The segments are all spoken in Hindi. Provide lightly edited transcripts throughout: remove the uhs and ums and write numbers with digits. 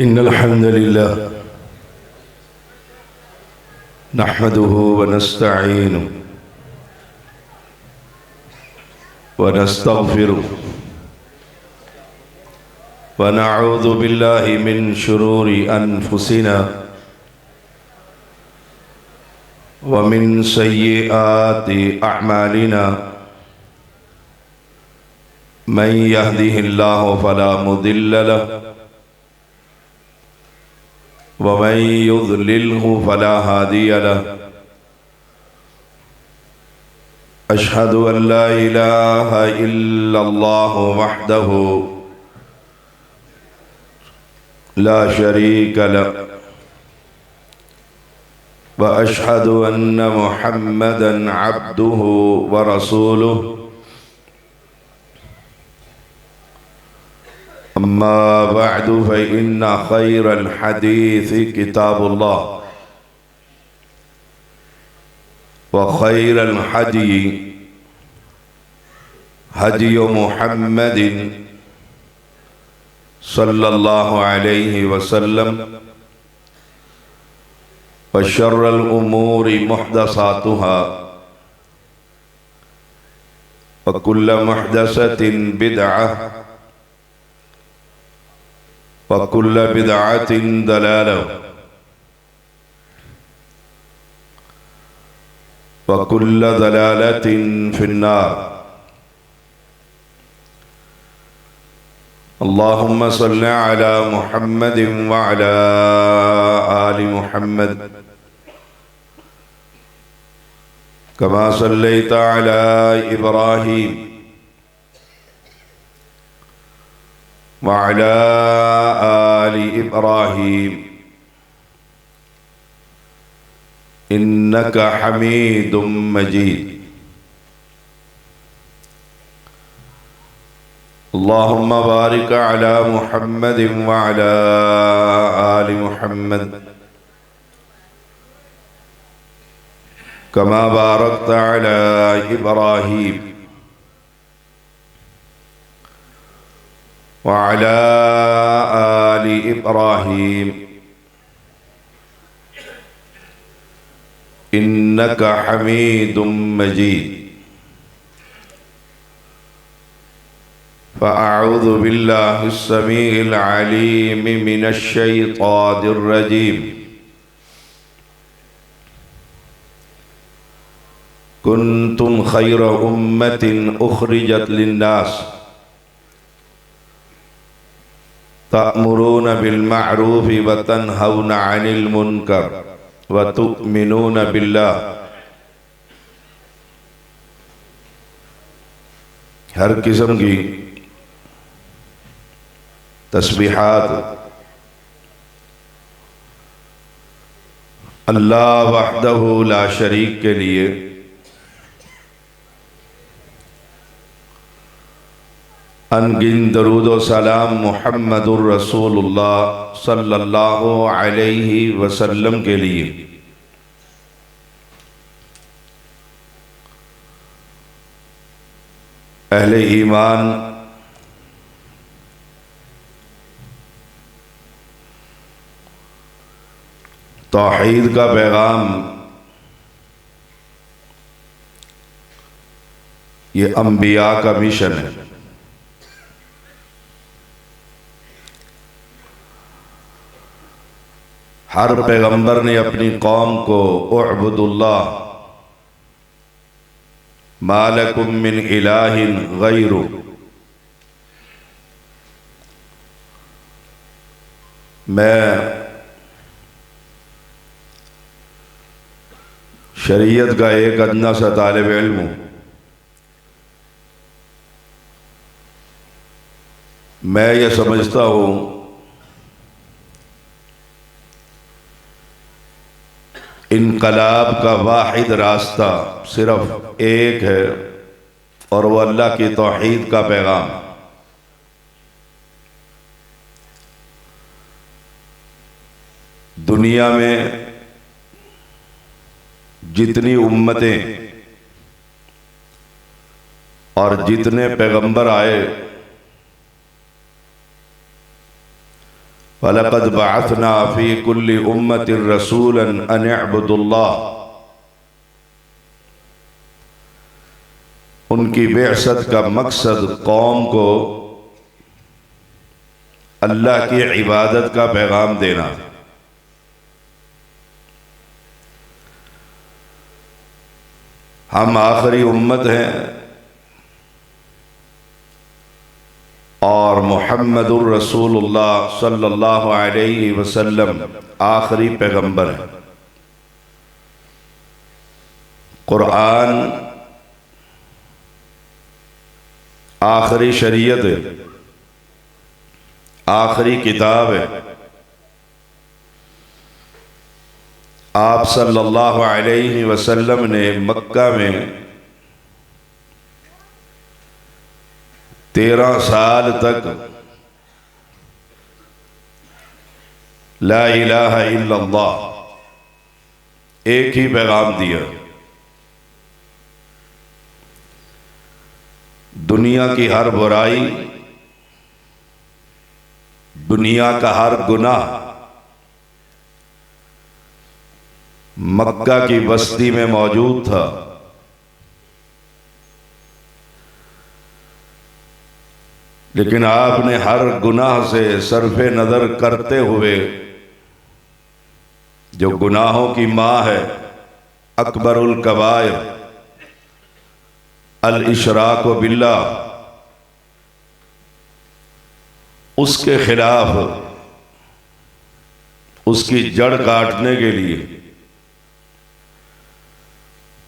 इन्नल हम्दुलिल्लाह नहमदुहु व नस्तईनुहु व नस्तगफिरुहु व नऊज़ु बिल्लाहि मिन शुरूरि अनफुसिना व मिन सय्यिआति अअमालिना मन यहदिहिल्लाहु फला मुदिल्ल लहु व मन युज़लिल्हु फला हादिय लहु। अशहदु अन ला इलाहा इल्लल्लाहु वहदहु ला शरीक लहु व अशहदु अन्न मुहम्मदन अब्दुहु व रसूलुहु। अम्मा बअदु फ़इन्ना ख़ैरल हदीसी किताबुल्लाह व ख़ैरल हदी हदी मुहम्मदिन सल्लल्लाहु अलैहि वसल्लम व शर्रल उमूरि मुहदसातुहा व कुल्ल मुहदसतिन बिदअह व कुल्ल बिदअतिन दलालह व कुल्ल दलालतिन फिन्नार। अल्लाहुम्मा सल्लि अला मुहम्मदिन व अला आलि मुहम्मद कमा सल्लैता अला इब्राहीम व अला आलि इब्राहीम इन्नका हमीदुम मजीद। अल्लाहुम्मा बारिक अला मुहम्मदिन व अला आलि मुहम्मद कमा बारकता अला इब्राहीम व अला आलि इब्राहीम इन्नका हमीदुम मजीद। फ़अऊज़ु बिल्लाहिस समीइल अलीम मिनश शैतानिर रजीम। कुन्तुम खैरा उम्मतिन उखरिजत लिन्नास तअमुरूना बिल मअरूफि व तन्हौना अनिल मुनकर व तु'मिनूना बिल्लाह। हर किस्म की तस्बीहात अल्लाह वहदहु ला शरीक के लिए अनगिन दरूद व सलाम मुहम्मदुर रसूलुल्लाह सल्लल्लाहु अलैहि वसल्लम के लिए अहले ईमान तौहीद का पैगाम ये अंबिया का मिशन है। हर पैगंबर ने अपनी कौम को उअबुदुल्लाह मा लकुम मिन इलाहिन गैरु, मैं शरीयत का एक अदना सा तालिब इल्म हूँ। मैं ये समझता हूँ इनकलाब का वाहिद रास्ता सिर्फ एक है और वह अल्लाह की तौहीद का पैगाम। दुनिया में जितनी उम्मतें और जितने पैगंबर आए वलक़द बअसना फ़ी कुल्लि उम्मतिन रसूलन अन अअ्बुदुल्लाह। उनकी बेअसत का मकसद कौम को अल्लाह की इबादत का पैगाम देना। हम आखिरी उम्मत हैं और मुहम्मदुर रसूलुल्लाह सल्लल्लाहु अलैहि वसल्लम आखिरी पैगंबर हैं। कुरान आखिरी शरीयत है, आखिरी किताब है। आप सल्लल्लाहु अलैहि वसल्लम ने मक्का में 13 साल तक ला इलाहा इल्लल्लाह एक ही पैगाम दिया। दुनिया की हर बुराई, दुनिया का हर गुनाह मक्का की बस्ती में मौजूद था। लेकिन आपने हर गुनाह से सरफे नजर करते हुए, जो गुनाहों की माँ है अकबरुल कबायर अल इशराक बिल्लाह, उसके खिलाफ उसकी जड़ काटने के लिए,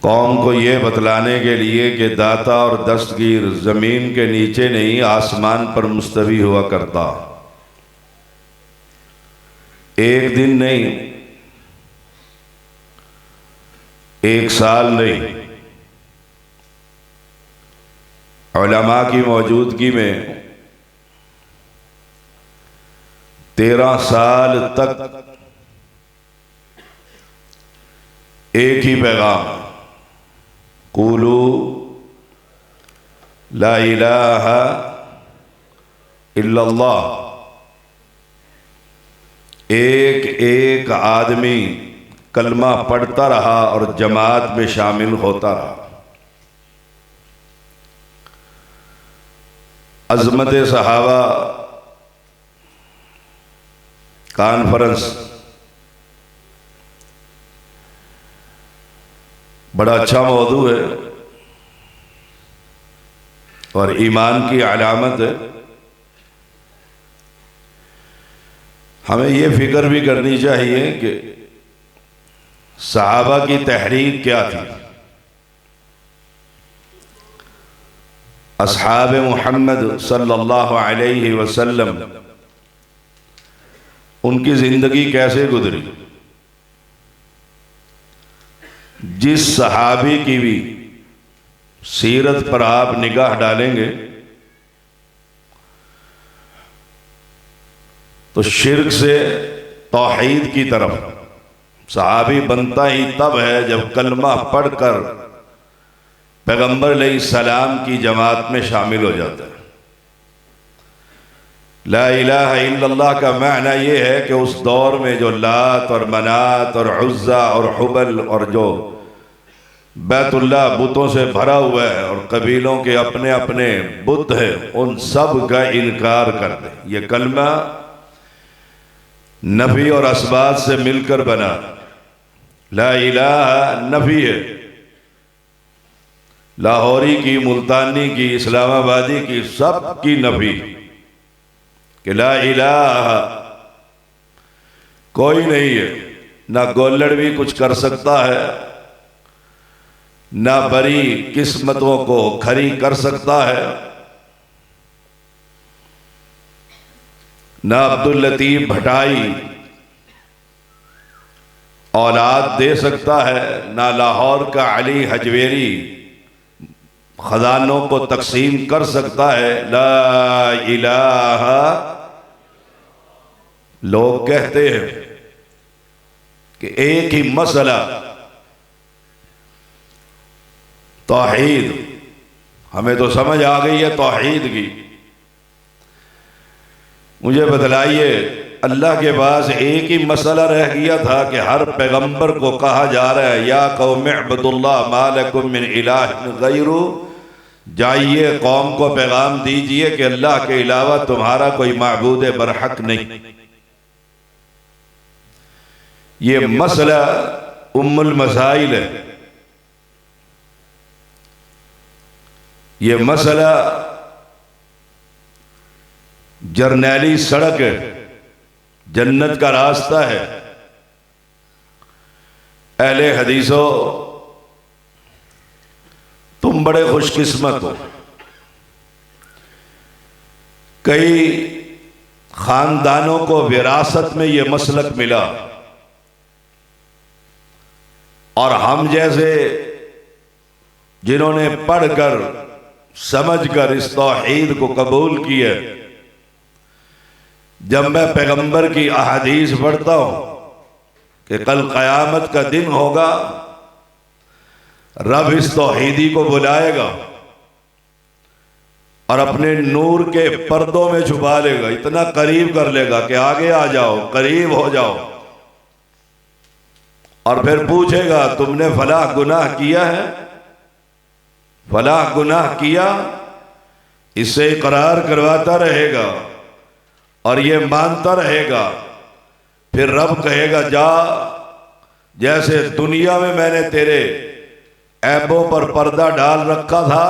कौम को ये बतलाने के लिए कि दाता और दस्तगीर जमीन के नीचे नहीं आसमान पर मुस्तवी हुआ करता। एक दिन नहीं, एक साल नहीं, उलमा की मौजूदगी में 13 साल तक एक ही पैगाम, क़ूलू ला इलाहा इल्लल्लाह। एक एक आदमी कलमा पढ़ता रहा और जमात में शामिल होता रहा। अज़मत सहाबा कॉन्फ्रेंस बड़ा अच्छा मौजू है और ईमान की अलामत है। हमें ये फिक्र भी करनी चाहिए कि सहाबा की तहरीक क्या थी। अस्हाब मुहम्मद सल्लल्लाहु अलैहि वसल्लम, उनकी जिंदगी कैसे गुजरी। जिस सहाबी की भी सीरत पर आप निगाह डालेंगे तो शिर्क से तौहीद की तरफ सहाबी बनता ही तब है जब कलमा पढ़कर पैगंबर अलैहिस्सलाम की जमात में शामिल हो जाता है। ला इलाहा इल्लल्लाह का माना ये है कि उस दौर में जो लात और मनात और उज़्ज़ा और हुबल और जो बैतुल्लाह बुतों से भरा हुआ है और कबीलों के अपने अपने बुत है, उन सब का इनकार कर दे। ये कलमा नफी और असबात से मिलकर बना। ला इलाहा नफी है, लाहौरी की, मुल्तानी की, इस्लामाबादी की, सब की नफी कि ला इलाहा कोई नहीं है। ना गोल्लड़ भी कुछ कर सकता है, ना बड़ी किस्मतों को खरी कर सकता है, ना अब्दुल लतीफ भटाई औलाद दे सकता है, ना लाहौर का अली हजवेरी खजानों को तकसीम कर सकता है। ला इलाहा, लोग कहते हैं कि एक ही मसला तौहीद, हमें तो समझ आ गई है तौहीद की। मुझे बतलाइए अल्लाह के पास एक ही मसला रह गया था कि हर पैगंबर को कहा जा रहा है या कौम अब्दुल्लाह मा लकुम मिन इलाहिन गैरु, जाइए कौम को पैगाम दीजिए कि अल्लाह के अलावा तुम्हारा कोई माबूद बरहक नहीं। ये मसला उम्मुल मसाइल है। ये मसला जरनैली सड़क है, जन्नत का रास्ता है। अहले हदीसो, तुम बड़े खुशकिस्मत हो। कई खानदानों को विरासत में ये मसलक मिला और हम जैसे जिन्होंने पढ़कर समझकर इस तौहीद को कबूल किया, जब मैं पैगंबर की अहादीस पढ़ता हूं कि कल क़यामत का दिन होगा, रब इस तौहीदी को बुलाएगा और अपने नूर के पर्दों में छुपा लेगा, इतना करीब कर लेगा कि आगे आ जाओ, करीब हो जाओ, और फिर पूछेगा तुमने फलाह गुनाह किया है, फलाह गुनाह किया, इससे इकरार करवाता रहेगा और ये मानता रहेगा। फिर रब कहेगा जा, जैसे दुनिया में मैंने तेरे ऐबों पर पर्दा डाल रखा था,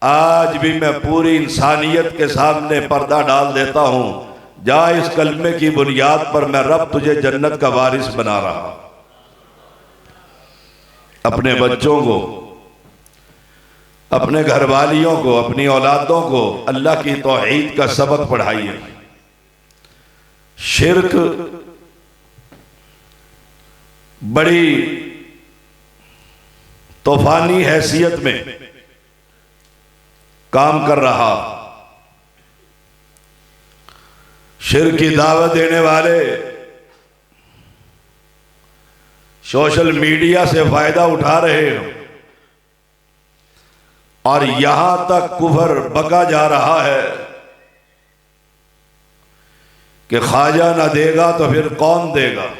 आज भी मैं पूरी इंसानियत के सामने पर्दा डाल देता हूं। जा, इस कलमे की बुनियाद पर मैं रब तुझे जन्नत का वारिस बना रहा। अपने बच्चों को, अपने घरवालियों को, अपनी औलादों को अल्लाह की तौहीद का सबक पढ़ाइए। शिर्क बड़ी तूफानी हैसियत में काम कर रहा। शिर्क की दावत देने वाले सोशल मीडिया से फायदा उठा रहे हैं और यहां तक कुफर बका जा रहा है कि ख्वाजा ना देगा तो फिर कौन देगा।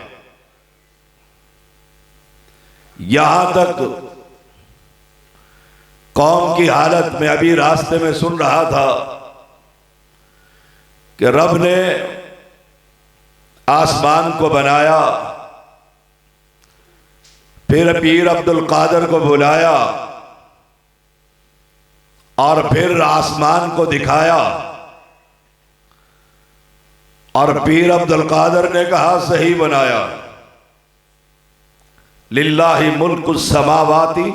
यहां तक कौम की हालत में अभी रास्ते में सुन रहा था कि रब ने आसमान को बनाया, फिर पीर अब्दुल कादर को बुलाया और फिर आसमान को दिखाया, और पीर अब्दुल कादर ने कहा सही बनाया, लिल्लाहि मुल्कुस समावाति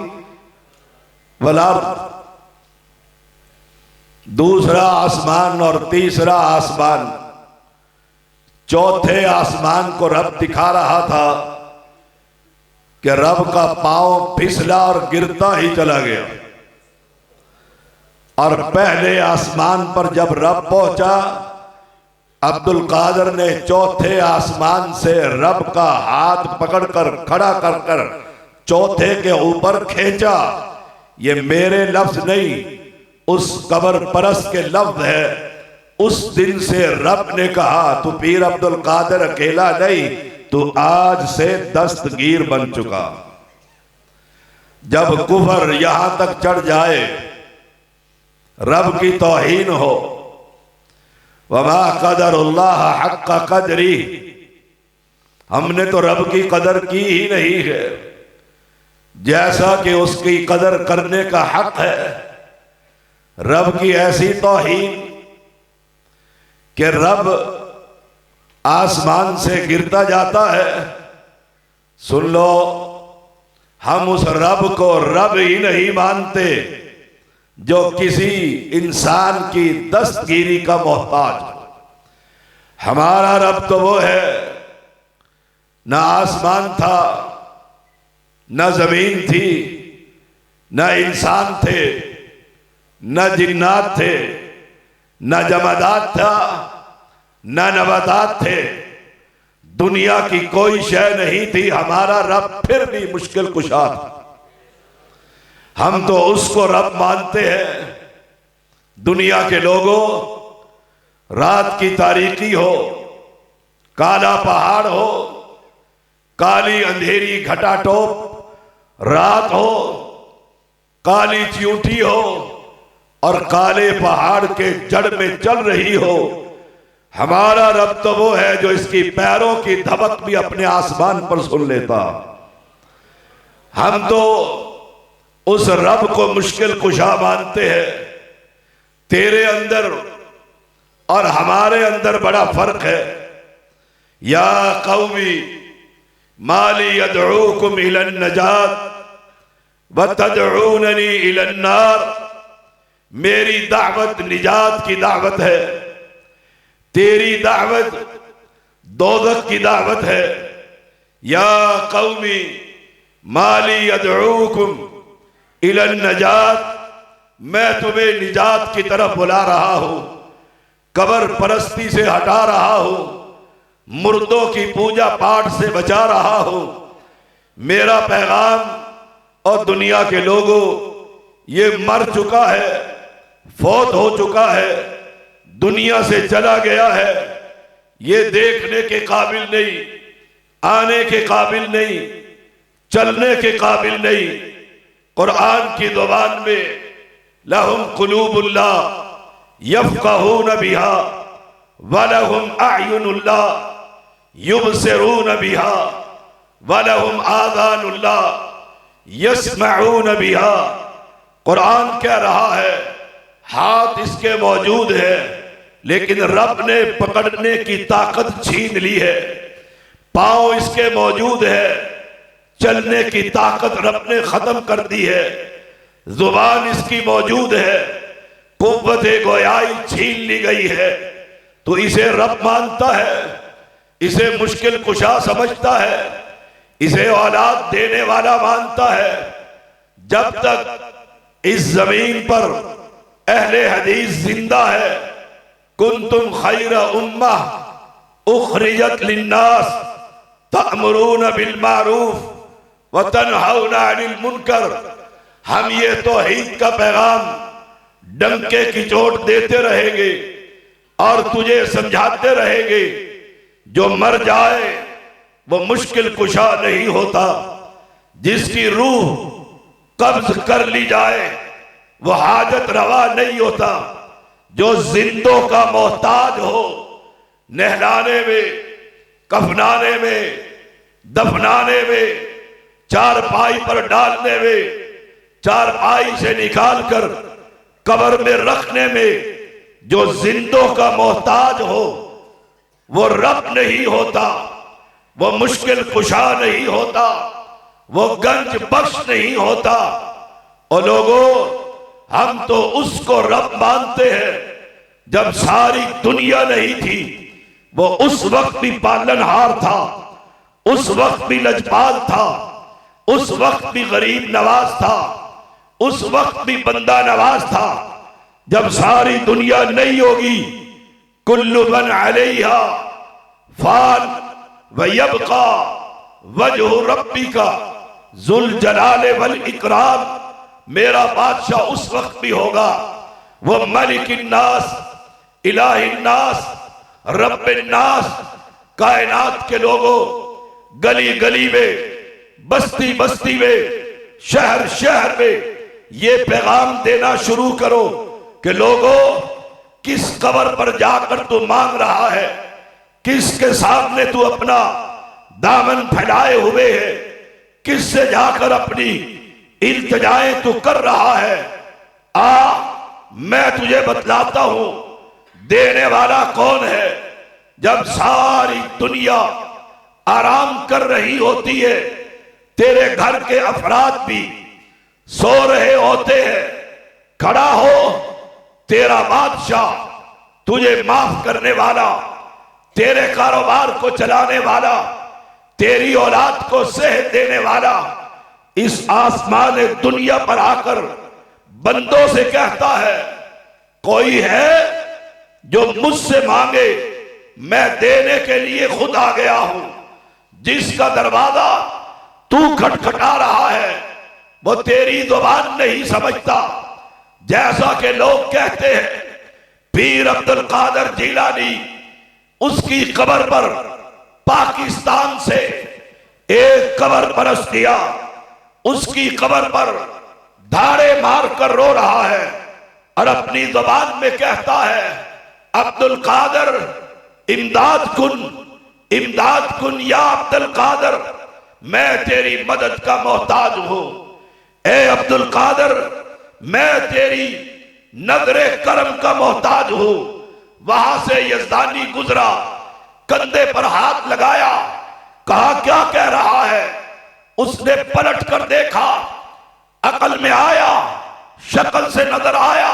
वल अर्द। दूसरा आसमान और तीसरा आसमान, चौथे आसमान को रब दिखा रहा था कि रब का पांव फिसला और गिरता ही चला गया। और पहले आसमान पर जब रब पहुंचा, अब्दुल कादर ने चौथे आसमान से रब का हाथ पकड़कर खड़ा कर कर चौथे के ऊपर खींचा। ये मेरे लफ्ज नहीं, उस कब्र परस्त के लफ्ज है। उस दिन से रब ने कहा तू पीर अब्दुल कादर अकेला नहीं, तू आज से दस्तगीर बन चुका। जब कुफर यहां तक चढ़ जाए, रब की तौहीन हो, वमा कदरुल्लाह हक्का कदरी, हमने तो रब की कदर की ही नहीं है जैसा कि उसकी कदर करने का हक है। रब की ऐसी तौहीन कि रब आसमान से गिरता जाता है। सुन लो, हम उस रब को रब ही नहीं मानते जो किसी इंसान की दस्तगीरी का मोहताज। हमारा रब तो वो है, ना आसमान था, न जमीन थी, न इंसान थे, न जिन्नात थे, न जमादात था, न नबातात थे। दुनिया की कोई शय नहीं थी, हमारा रब फिर भी मुश्किल कुशा था। हम तो उसको रब मानते हैं। दुनिया के लोगों, रात की तारीकी हो, काला पहाड़ हो, काली अंधेरी घटाटोप रात हो, काली चिऊटी हो और काले पहाड़ के जड़ में चल रही हो, हमारा रब तो वो है जो इसकी पैरों की धमक भी अपने आसमान पर सुन लेता। हम तो उस रब को मुश्किल कुशा मानते हैं। तेरे अंदर और हमारे अंदर बड़ा फर्क है। या कौमी माली यदऊकुम इलन नजात व तदऊननी इलन नार, मेरी दावत निजात की दावत है, तेरी दावत दोज़ख की दावत है। या कौमी माली यदऊकुम इलन नजात, मैं तुम्हें निजात की तरफ बुला रहा हूं, कब्र परस्ती से हटा रहा हूं, मुर्दों की पूजा पाठ से बचा रहा हूं। मेरा पैगाम और दुनिया के लोगों, ये मर चुका है, फौत हो चुका है, दुनिया से चला गया है, ये देखने के काबिल नहीं, आने के काबिल नहीं, चलने के काबिल नहीं। कुरान की ज़ुबान में लहुम कुलूबुल्ला यफ़क़हून बिहा व लहुम अयुनुल्ला युबसिरून बिहा व लहुम आज़ानुल्ला यस्मऊन बिहा। कुरान कह रहा है हाथ इसके मौजूद है, लेकिन रब ने पकड़ने की ताकत छीन ली है। पांव इसके मौजूद है, चलने की ताकत रब ने खत्म कर दी है। जुबान इसकी मौजूद है, कुव्वत गोयाई छीन ली गई है। तो इसे रब मानता है, इसे मुश्किल कुशा समझता है, इसे औलाद देने वाला मानता है। जब तक इस जमीन पर अहले हदीस जिंदा है, कुंतुम खैर उम्मह उखरिजत लिन्नास तअमुरून बिल मारूफ व तनहौना अनिल मुनकर, हम ये तौहीद का पैगाम डंके की चोट देते रहेंगे और तुझे समझाते रहेंगे। जो मर जाए वो मुश्किल कुशा नहीं होता, जिसकी रूह कब्ज कर ली जाए वो हाजत रवा नहीं होता। जो जिंदों का मोहताज हो, नहलाने में, कफनाने में, दफनाने में, चारपाई पर डालने में, चारपाई से निकालकर कब्र में रखने में, जो जिंदों का मोहताज हो वो रब नहीं होता, वो मुश्किल कुशा नहीं होता, वो गंज बख्श नहीं होता। और लोगों, हम तो उसको रब मानते हैं जब सारी दुनिया नहीं थी। वो उस वक्त भी पालनहार था, उस वक्त भी लजपाल था, उस वक्त भी गरीब नवाज था, उस वक्त भी बंदा नवाज था। जब सारी दुनिया नहीं होगी, कुल्लु मन अलैहा फान व यबका वजहु रब्बिका जुल जलाल वल इकराम, मेरा बादशाह उस वक्त भी होगा। वो मलिकिन नास इलाहिन नास रब्बिन नास, कायनात के लोगों, गली गली में, बस्ती बस्ती में, शहर शहर में ये पैगाम देना शुरू करो कि लोगों, किस कब्र पर जाकर तू मांग रहा है, किसके सामने तू अपना दामन फैलाए हुए है, किससे जाकर अपनी इल्तिजाएं तू कर रहा है। आ, मैं तुझे बतलाता हूं देने वाला कौन है। जब सारी दुनिया आराम कर रही होती है, तेरे घर के अफराद भी सो रहे होते हैं, खड़ा हो तेरा बादशाह, तुझे माफ करने वाला, तेरे कारोबार को चलाने वाला, तेरी औलाद को सेहत देने वाला, इस आसमान दुनिया पर आकर बंदों से कहता है, कोई है जो मुझसे मांगे, मैं देने के लिए खुद आ गया हूं। जिसका दरवाजा तू खटखटा रहा है वो तेरी जुबान नहीं समझता। जैसा कि लोग कहते हैं पीर अब्दुल कादिर जिलानी, उसकी कब्र पर पाकिस्तान से एक कब्र परस्त किया, उसकी कब्र पर धाड़े मारकर रो रहा है और अपनी जुबान में कहता है, अब्दुल कादर इमदाद कुन या अब्दुल कादर, मैं तेरी मदद का मोहताज हूं। ए अब्दुल कादर, मैं तेरी नजरे करम का मोहताज हूं। वहां से यजदानी गुजरा, कंधे पर हाथ लगाया, कहा क्या कह रहा है। उसने पलट कर देखा, अकल में आया, शक्ल से नजर आया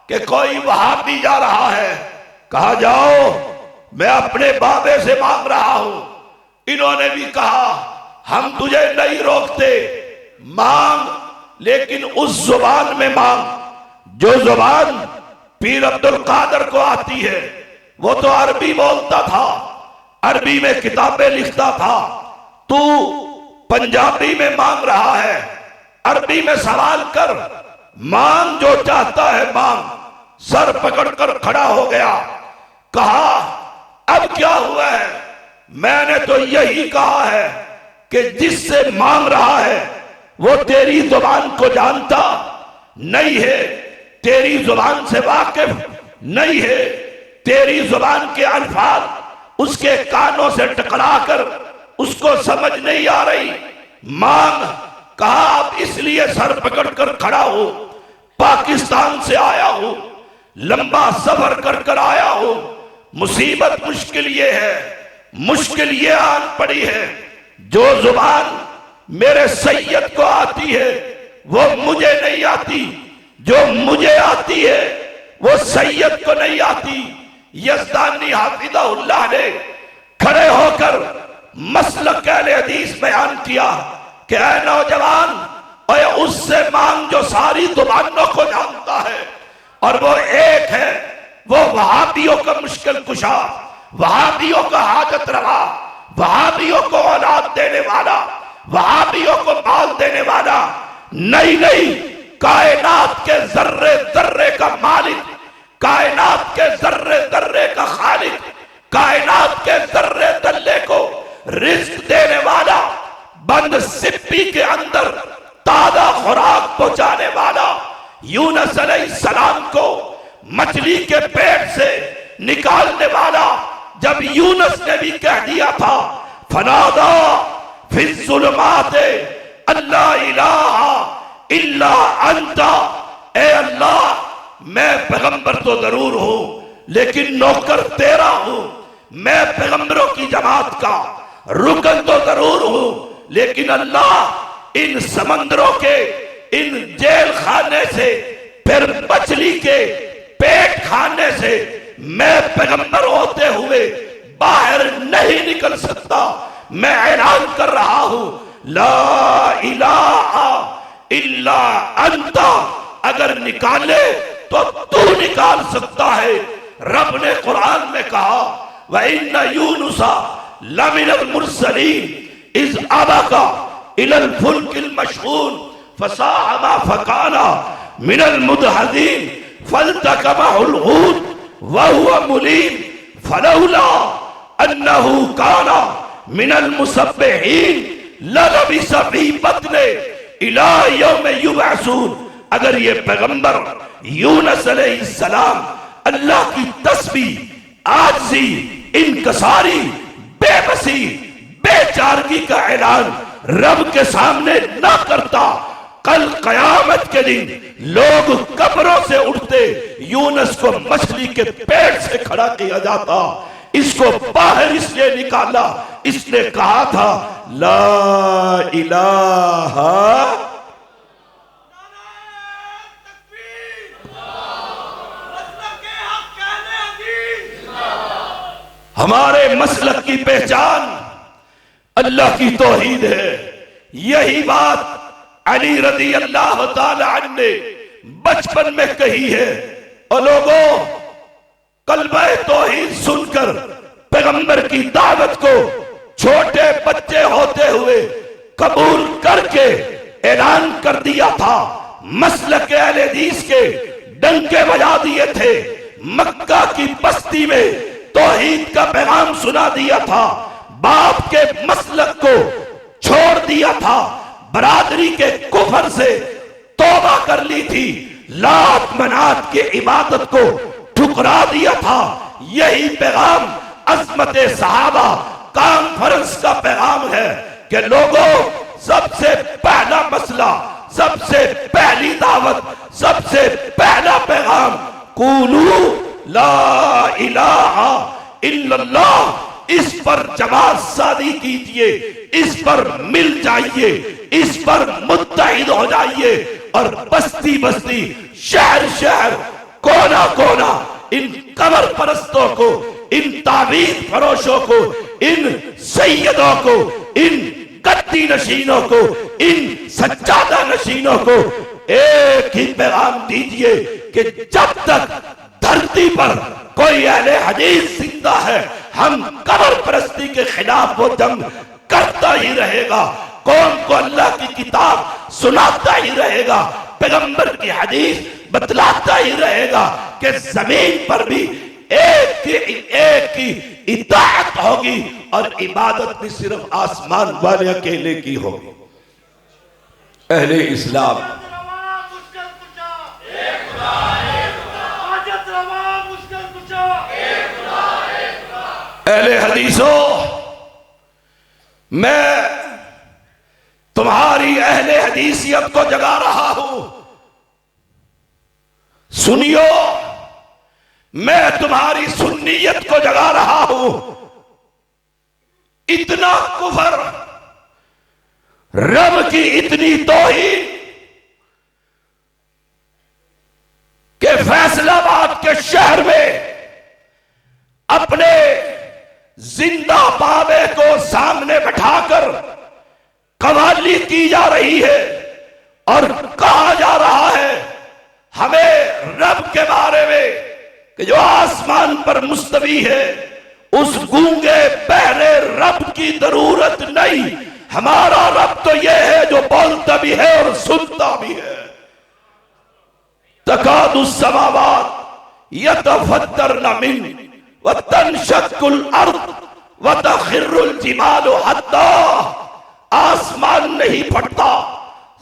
कि कोई वहाबी जा रहा है। कहा जाओ, मैं अपने बाबे से मांग रहा हूं। इन्होंने भी कहा हम तुझे नहीं रोकते, मांग, लेकिन उस जुबान में मांग जो जुबान पीर अब्दुल कादर को आती है। वो तो अरबी बोलता था, अरबी में किताबें लिखता था, तू पंजाबी में मांग रहा है, अरबी में सवाल कर, मांग जो चाहता है मांग। सर पकड़कर खड़ा हो गया, कहा अब क्या हुआ है। मैंने तो यही कहा है कि जिससे मांग रहा है वो तेरी जुबान को जानता नहीं है, तेरी जुबान से वाकिफ नहीं है, तेरी जुबान के अल्फाज उसके कानों से टकराकर उसको समझ नहीं आ रही। मांग। कहा आप इसलिए सर पकड़कर खड़ा हो, पाकिस्तान से आया हूं, लंबा सफर कर कर आया हूं, मुसीबत मुश्किल ये है, मुश्किल ये आन पड़ी है, जो जुबान मेरे सैयद को आती है वो मुझे नहीं आती, जो मुझे आती है वो सैयद को नहीं आती। यज़दानी हाफिज़हुल्लाह ने खड़े होकर मसलक अहले हदीस बयान किया कि ऐ नौजवान, और उससे मांग जो सारी जुबानों को जानता है, और वो एक है, वो वहाबियों का मुश्किल कुशा, वहाबियों का हाजत रवा, वहाबियों को औलाद देने वाला, वहाबियों को माल देने वाला। नहीं नहीं, कायनात के जर्रे जर्रे का मालिक, कायनात के जर्रे जर्रे का खालिक, कायनात के जर्रे जर्रे को रिज्क देने वाला, बंद सिप्पी के अंदर ताजा खुराक पहुंचाने वाला, यूनुस अलैहिस्सलाम को मछली के पेट से निकालने वाला। जब यूनुस ने भी कह दिया था, फनादा फिज़्ज़ुलुमात अल्ला इलाहा इल्ला अंता, ए अल्लाह मैं पैगंबर तो जरूर हूं लेकिन नौकर तेरा हूं, मैं पैगंबरों की जमात का रुकन तो जरूर हूं, लेकिन अल्लाह इन समंदरों के, इन जेल खाने से, फिर मछली के पेट खाने से मैं पैगंबर होते हुए बाहर नहीं निकल सकता। मैं ऐलान कर रहा हूं, ला इलाहा इल्ला अंता। अगर निकाले तो तू निकाल सकता है। रब ने कुरान में कहा, व इन्ना यूनुसा लमिनल मुरसलीन इज़ अबका इलल फुल्किल मशहून फसाहमा फकाना मिनल मुदहदीन फल्तकमहुल हूत व हुवा मुलीम फलौला अन्नहु काना मिनल मुसब्बिहीन ललबिसा फी बत्ने इला यौम युबअसून। अगर ये पैगंबर यूनुस अलैहिस्सलाम अल्लाह की तस्बीह, आजिज़ी, इनकसारी, बेबसी, बेचारगी का ऐलान रब के सामने ना करता, कल कयामत के दिन लोग कब्रों से उठते, यूनुस को मछली के पेट से खड़ा किया जाता। इसको बाहर इसलिए निकाला, इसने कहा था ला इलाहा। हमारे मसलक की पहचान अल्लाह की तौहीद है। यही बात अली रज़ी अल्लाह ताला अन्हु ने बचपन में कही है। और लोगों, कलमा तौहीद सुनकर पैगंबर की दावत को छोटे बच्चे होते हुए कबूल करके ऐलान कर दिया था। मसलक अहले हदीस के डंके बजा दिए थे। मक्का की बस्ती में तौहीद का पैगाम सुना दिया था। बाप के मसलक को छोड़ दिया था, बरादरी के कुफर से तौबा कर ली थी, लात मनात की इबादत को ठुकरा दिया था। यही पैगाम अज़मत सहाबा कॉन्फ्रेंस का पैगाम है कि लोगों, सबसे पहला मसला, सबसे पहली दावत, सबसे पहला पैगाम, कुलू ला इलाहा इल्लल्लाह, इस पर जमात शादी कीजिए, इस पर मिल जाइए, इस पर मुत्तहिद हो जाइए और बस्ती बस्ती, शहर शहर, कोना कोना इन कबर परस्तों को, इन तावीज़ फरोशों को, इन सैयदों को, इन गद्दी नशीनों को, इन सज्जादा नशीनों को एक ही पैगाम दीजिए कि जब तक धरती पर कोई अहले हदीस जिंदा है, हम कब्र परस्ती के खिलाफ वो जंग करता ही रहेगा, कौम को अल्लाह की किताब सुनाता ही रहेगा, पैगंबर की हदीस बतलाता ही रहेगा कि जमीन पर भी एक ही इताअत होगी और इबादत भी सिर्फ आसमान वाले अकेले की होगी। अहले इस्लाम, अहले हदीसों, मैं तुम्हारी अहले हदीसियत को जगा रहा हूं, सुनियो, मैं तुम्हारी सुन्नियत को जगा रहा हूं। इतना कुफर, रब की इतनी तौहीन के फैसलाबाद के शहर में अपने जिंदा बाबे को सामने बैठाकर कवाली की जा रही है और कहा जा रहा है हमें रब के बारे में कि जो आसमान पर मुस्तवी है, उस गूंगे बहरे रब की जरूरत नहीं, हमारा रब तो यह है जो बोलता भी है और सुनता भी है। तकादुस समावात यतफत्तरन मिन व तनशक्कुल अर्द व तखिर्रुल जिबालु हत्ता, आसमान नहीं फटता,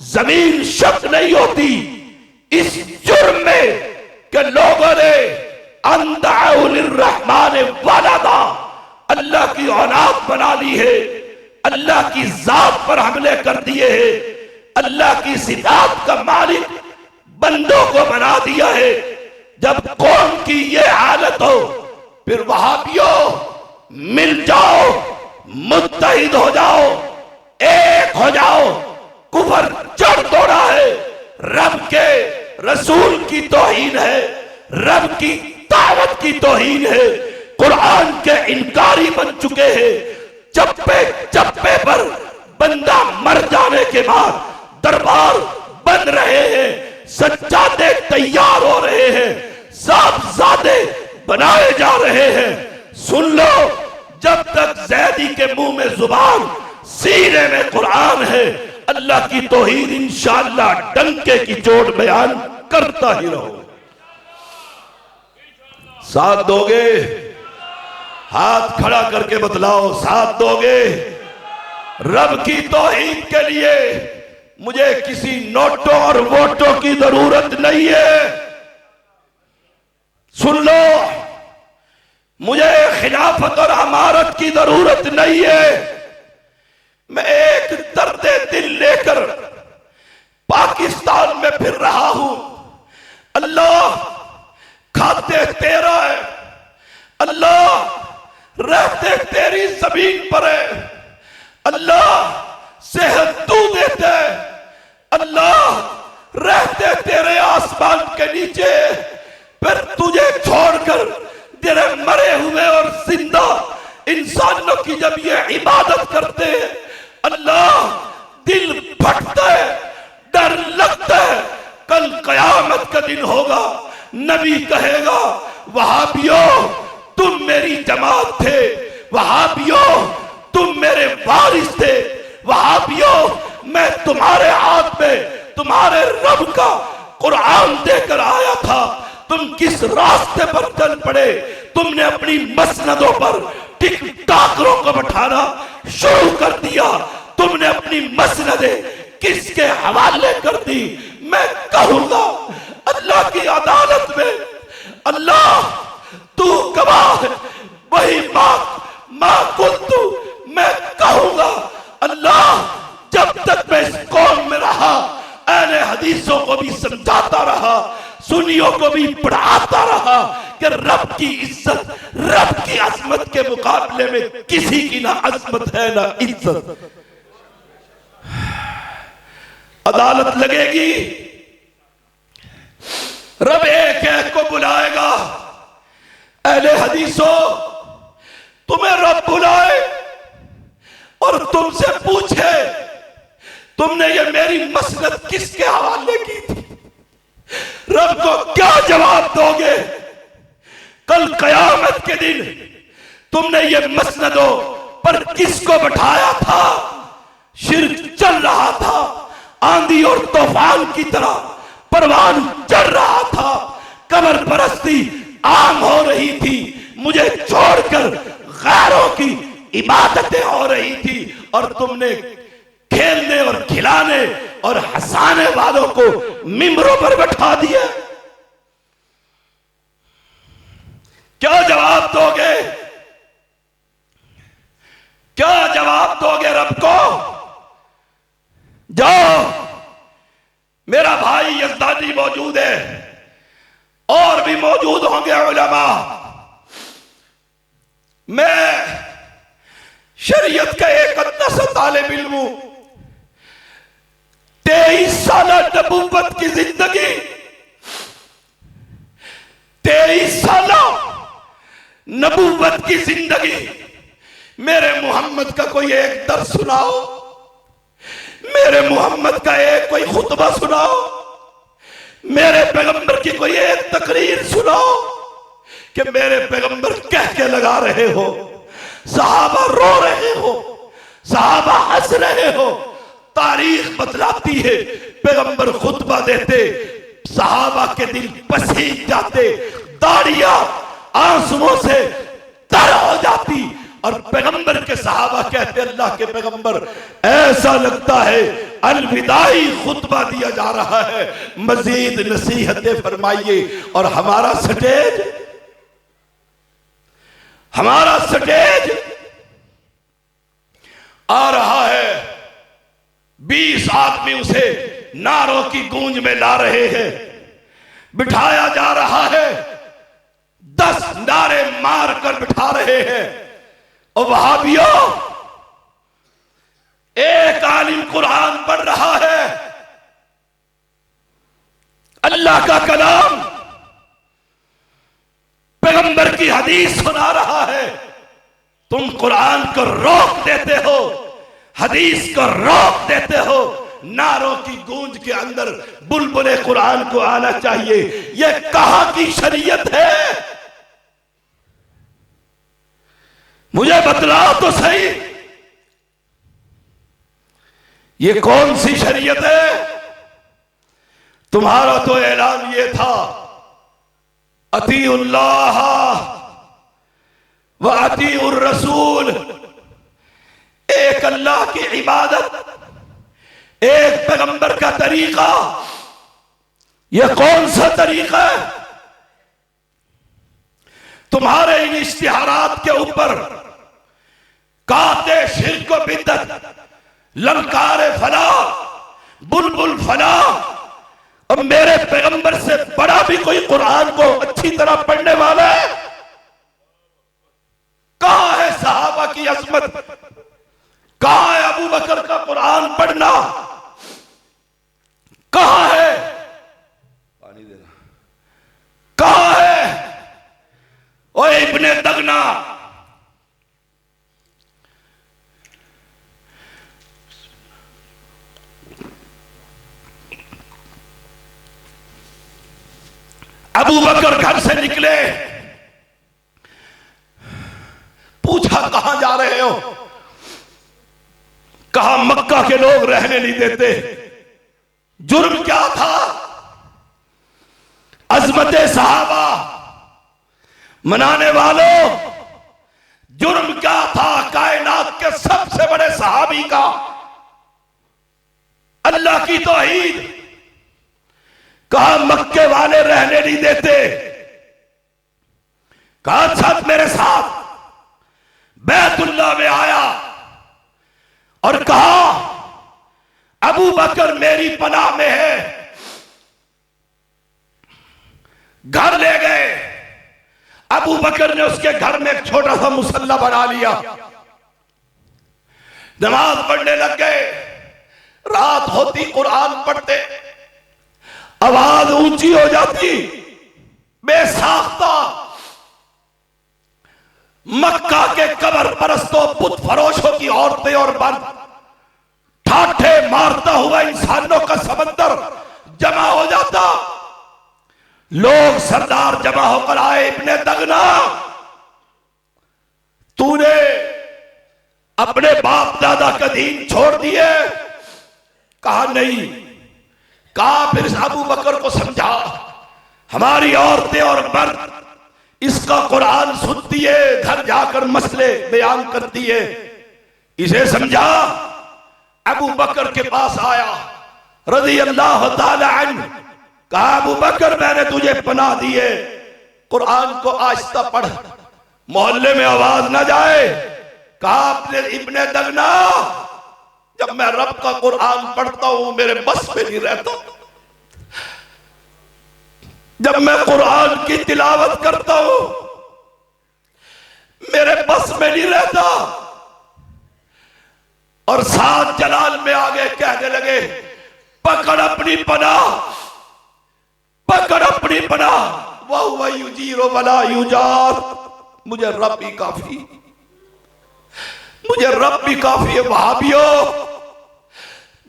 जमीन शक नहीं होती, इस जुर्म में कि लोगों ने रहमान वालदा, अल्लाह की औलाद बना ली है, अल्लाह की जात पर हमले कर दिए हैं, अल्लाह की सिफात का मालिक बंदों को बना दिया है। जब कौम की ये हालत हो, फिर वहाबियों मिल जाओ, मुत्तहिद हो जाओ, एक हो जाओ, कुफर जड़ तोड़ा है, रब के रसूल की तौहीन है, रब की दावत की तौहीन है, कुरान के इनकारी बन चुके हैं। चप्पे चप्पे पर बंदा मर जाने के बाद दरबार बन रहे हैं, सज्जादे तैयार हो रहे हैं, साहबजादे बनाए जा रहे हैं। सुन लो, जब तक जैदी के मुंह में जुबान, सीने में कुरान है, अल्लाह की तौहीद इंशाअल्लाह डंके की चोट बयान करता ही रहो। साथ दोगे? हाथ खड़ा करके बतलाओ, साथ दोगे? रब की तौहीद के लिए मुझे किसी नोटों और वोटों की जरूरत नहीं है। सुन लो, मुझे खिलाफत और अमारत की जरूरत नहीं है। मैं एक दर्द दिल लेकर पाकिस्तान में फिर रहा हूं। अल्लाह खाते तेरा है, अल्लाह रहते तेरी जमीन पर है, अल्लाह सेहत तू देते है, अल्लाह रहते तेरे आसमान के नीचे, फिर तुझे छोड़कर तेरे मरे हुए और जिंदा इंसानों की जब ये इबादत करते हैं, अल्लाह दिल फटता है, डर लगता है। कल कयामत का दिन होगा, नबी कहेगा वहाबियों तुम मेरी जमात थे, वहाबियों तुम मेरे वारिस थे, वहाबियों मैं तुम्हारे हाथ में तुम्हारे रब का कुरान देकर आया था। तुम किस रास्ते पर चल पड़े? तुमने अपनी मसनदों पर टिक टाकरों को बैठाना शुरू कर दिया। तुमने अपनी मसनदे किसके हवाले कर दी? मैं कहूंगा अल्लाह की अदालत में, अल्लाह तू गवाह है, वही मां कुंतु, मैं कहूंगा अल्लाह जब तक मैं इस कौम में रहा, अहले हदीसों को भी समझाता रहा, सुन्नियों को भी पढ़ाता रहा कि रब की इज्जत, रब की अजमत के मुकाबले में किसी की ना अजमत है ना इज्जत। अदालत लगेगी, रब एक एक को बुलाएगा। अहले हदीसों, तुम्हें रब बुलाए और तुमसे पूछे तुमने ये मेरी मसनद किसके हवाले की थी, रब को क्या जवाब दोगे? कल कयामत के दिन तुमने ये मसनदों पर किसको बैठाया था? शिर्क चल रहा था, आंधी और तूफान की तरह परवान चल रहा था, कब्र परस्ती आम हो रही थी, मुझे छोड़कर गैरों की इबादतें हो रही थी, और तुमने खेलने और खिलाने और हंसाने वालों को मिंबरों पर बैठा दिया। क्या जवाब दोगे? क्या जवाब दोगे रब को? जाओ, मेरा भाई यज़दानी मौजूद है और भी मौजूद होंगे उलमा। मैं शरीयत का एक अदना सा तालिब इल्म हूं। 23 साल नबूवत की जिंदगी, 23 साल नबूवत की जिंदगी, मेरे मोहम्मद का कोई एक दर्स सुनाओ, मेरे मोहम्मद का एक कोई खुतबा सुनाओ, मेरे पैगंबर की कोई एक तकरीर सुनाओ कि मेरे पैगंबर कह के लगा रहे हो, सहाबा रो रहे हो, सहाबा हंस रहे हो। तारीख बतलाती है, पैगंबर खुतबा देते, सहाबा के दिल पसीज जाते, दाढ़ियां आंसुओं से तर हो जाती, और पैगंबर के सहाबा कहते, अल्लाह के पैगंबर ऐसा लगता है अलविदाई खुतबा दिया जा रहा है, मजीद नसीहतें फरमाइए। और हमारा स्टेज आ रहा है, 20 आदमी उसे नारों की गूंज में ला रहे हैं, बिठाया जा रहा है, 10 नारे मार कर बिठा रहे हैं। और वहाबियों, एक आलिम कुरान पढ़ रहा है, अल्लाह का कलाम, पैगंबर की हदीस सुना रहा है, तुम कुरान को रोक देते हो, हदीस को रोक देते हो। नारों की गूंज के अंदर बुलबुले कुरान को आना चाहिए। यह कहां की शरीयत है? मुझे बतलाओ तो सही, ये कौन सी शरीयत है? तुम्हारा तो ऐलान ये था, अतीउल्लाह व अतीउर रसूल, एक अल्लाह की इबादत, एक पैगंबर का तरीका। यह कौन सा तरीका है? तुम्हारे इन इश्तिहारात के ऊपर काते शिर्क व बिद्दत, ललकारे फला, बुलबुल फला, और मेरे पैगंबर से बड़ा भी कोई कुरान को अच्छी तरह पढ़ने वाला है? कहां है सहाबा की अजमत? कहां है अबू बकर का कुरान पढ़ना? कहां है? पानी देना। कहां है? ओए इब्ने दगना, अबू बकर घर से निकले, पूछा कहां जा रहे हो? कहा मक्का के लोग रहने नहीं देते। जुर्म क्या था? अजमत सहाबा मनाने वालों, जुर्म क्या था कायनात के सबसे बड़े सहाबी का? अल्लाह की तौहीद। कहा मक्के वाले रहने नहीं देते, कहा सब मेरे साथ बैतुल्लाह में आया और कहा अबू बकर मेरी पनाह में है। घर ले गए, अबू बकर ने उसके घर में एक छोटा सा मुसल्ला बना लिया, नमाज पढ़ने लग गए। रात होती कुरान पढ़ते, आवाज ऊंची हो जाती, बेसाख्ता मक्का के कब्र परस्तों बुत फरोशों की औरतें और मर्द ठाठे मारता हुआ इंसानों का समंदर जमा हो जाता। लोग सरदार जमा होकर आए, इब्ने दगना तूने अपने बाप दादा का दीन छोड़ दिए? कहा नहीं। कहा फिर अबू बकर को समझा, हमारी औरतें और मर्द इसका कुरान सुनती है, घर जाकर मसले बयान करती है, इसे समझा। अबू बकर के पास आया रज़ी अल्लाह ताला अन्हु, कहा अबू बकर मैंने तुझे पनाह दी है, कुरान को आहिस्ता पढ़, मोहल्ले में आवाज ना जाए। कहा अपने इब्ने दगना, जब मैं रब का कुरान पढ़ता हूं मेरे बस में नहीं रहता, जब मैं कुरान की तिलावत करता हूं मेरे बस में नहीं रहता। और साथ जलाल में आगे कहने लगे, पकड़ अपनी पनाह, पकड़ अपनी पनाह, वह युजीरो वला युजार, मुझे रब ही काफी, मुझे रब भी काफी है। वहाबियो,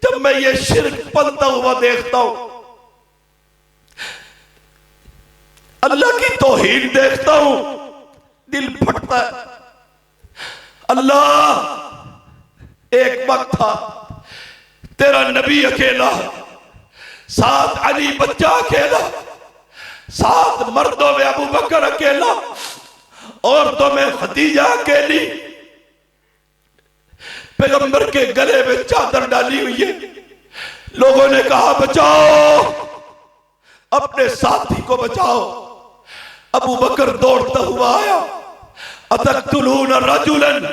जब मैं ये शिर्क पलता हुआ देखता हूं, अल्लाह की तौहीद देखता हूं, दिल फटता है। अल्लाह, एक वक्त था तेरा नबी अकेला, साथ अली बच्चा अकेला, साथ मर्दों में अबू बकर अकेला, औरतों में खदीजा अकेली, पैगंबर के गले में चादर डाली हुई है। लोगों ने कहा बचाओ, अपने साथी को बचाओ। अबू बकर दौड़ता हुआ आया, अतक़्तुलून रजुलन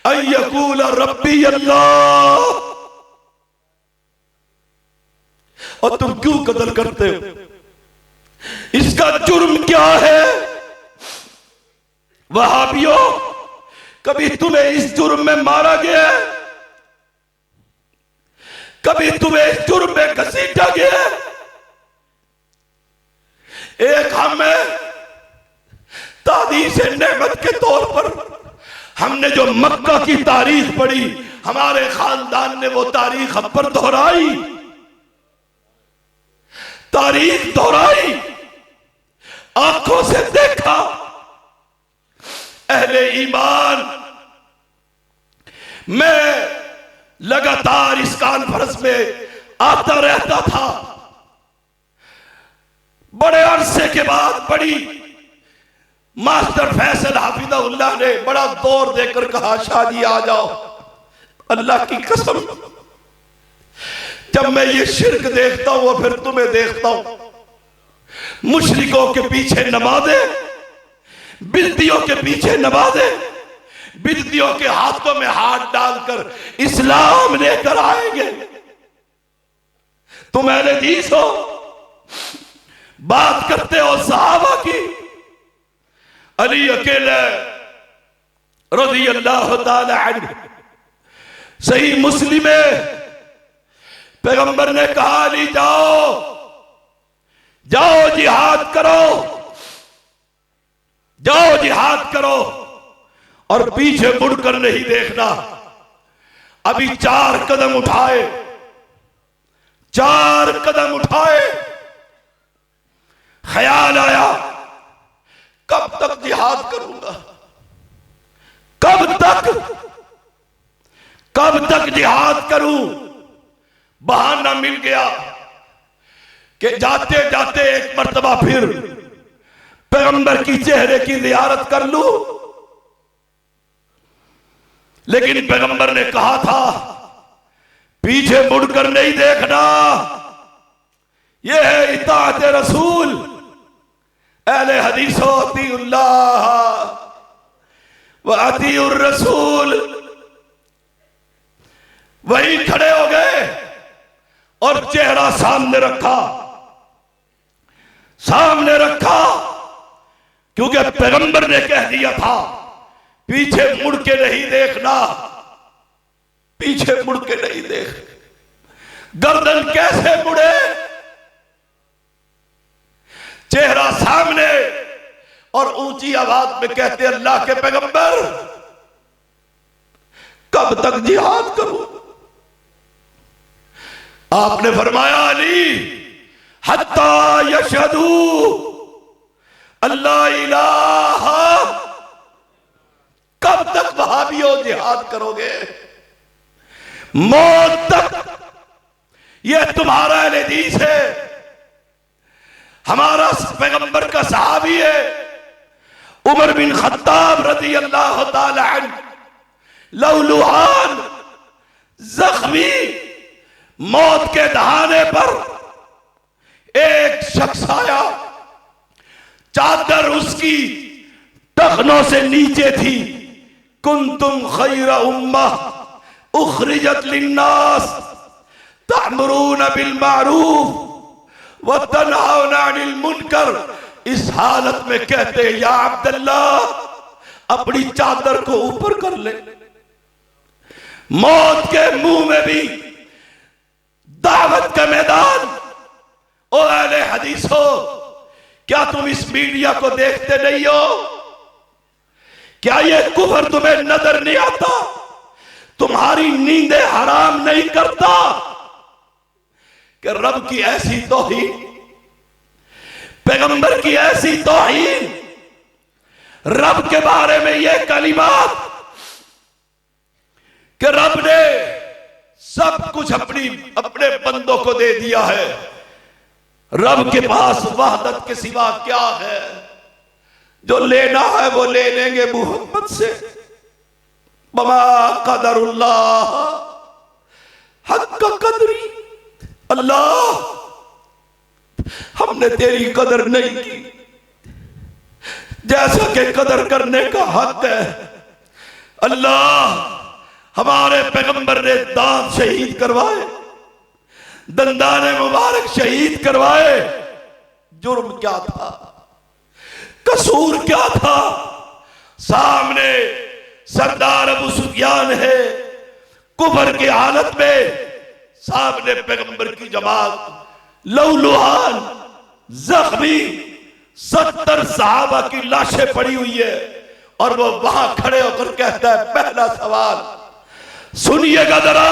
अन यक़ूल रब्बी अल्लाह, और तुम क्यों कत्ल करते हो? इसका जुर्म क्या है? वहाबियों, कभी तुम्हें इस जुर्म में मारा गया? कभी तुम्हें इस जुर्म में घसीटा गया? एक हमें तादीस नेमत के तौर पर हमने जो मक्का की तारीख पढ़ी, हमारे खानदान ने वो तारीख हम पर दोहराई, तारीख दोहराई, आंखों से देखा। अहले ईमान, मैं लगातार इस कॉन्फ्रेंस में आता रहता था। बड़े अरसे के बाद बड़ी मास्टर फैसल हाफिज़हुल्लाह ने बड़ा दौर देकर कहा शादी आ जाओ। अल्लाह की कसम, जब मैं ये शिर्क देखता हूं और फिर तुम्हें देखता हूं, मुशरिकों के पीछे नमाज़ें, बिदतियों के पीछे नमाज़ें, बिदतियों के हाथों में हाथ डालकर इस्लाम लेकर आएंगे। तुम अहले हदीस हो, बात करते हो सहाबा की। अली अकेले रज़ी अल्लाह ताला अन्हु, सही मुस्लिम में पैगंबर ने कहा अली जाओ, जाओ जिहाद करो, जाओ जिहाद करो, और पीछे मुड़कर नहीं देखना। अभी 4 कदम उठाए, 4 कदम उठाए, ख्याल आया कब तक जिहाद करूंगा, कब तक जिहाद करूं। बहाना मिल गया कि जाते जाते एक मर्तबा फिर पैगंबर की चेहरे की ज़ियारत कर लूं। लेकिन पैगंबर ने कहा था पीछे मुड़कर नहीं देखना। यह है इताअत रसूल। अहले हदीसो अतीउल्लाह व अतीउर रसूल। वही खड़े हो गए और चेहरा सामने रखा, सामने रखा, क्योंकि पैगंबर ने कह दिया था पीछे मुड़ के नहीं देखना, पीछे मुड़ के नहीं देख। गर्दन कैसे मुड़े? चेहरा सामने और ऊंची आवाज में कहते अल्लाह के पैगंबर कब तक जिहाद करूं? आपने फरमाया अली हत्ता यशहदू अल्लाह इलाहा। कब तक वहाबियों जिहाद करोगे? मौत तक। यह तुम्हारा अहले हदीस है, हमारा पैगंबर का सहाबी है उमर बिन खत्ताब रज़ी अल्लाह ताला अन्हु। लौलुहान जख्मी मौत के दहाने पर एक शख्स आया, चादर उसकी टखनों से नीचे थी। कुंतुम खैरा उम्मह उखरिजत लिन्नास तअमुरून बिल मारूफ व तनहाउना अनिल मुनकर। इस हालत में कहते या अब्दुल्लाह अपनी चादर को ऊपर कर ले। मौत के मुंह में भी दावत का मैदान। ओ अहले हदीसो, क्या तुम इस मीडिया को देखते नहीं हो? क्या ये कुफर तुम्हें नजर नहीं आता? तुम्हारी नींदें हराम नहीं करता कि रब की ऐसी तौहीन, पैगंबर की ऐसी तौहीन, रब के बारे में यह कलिमात कि रब ने सब कुछ अपने बंदों को दे दिया है। रब के पास वहदत के सिवा क्या है? जो लेना है वो ले लेंगे मोहब्बत से। बमा कदरुल्लाह हक़ कदरी। अल्लाह हमने तेरी कदर नहीं की जैसा कि कदर करने का हक है। अल्लाह हमारे पैगंबर ने दांत शहीद करवाए, दंदाने मुबारक शहीद करवाए। जुर्म क्या था? कसूर क्या था? सामने सरदार अबू सुफियान है कुफर की हालत में, सामने पैगंबर की जमात लौलुहान जख्मी 70 सहाबा की लाशें पड़ी हुई है और वो वहां खड़े होकर कहता है पहला सवाल सुनिएगा जरा,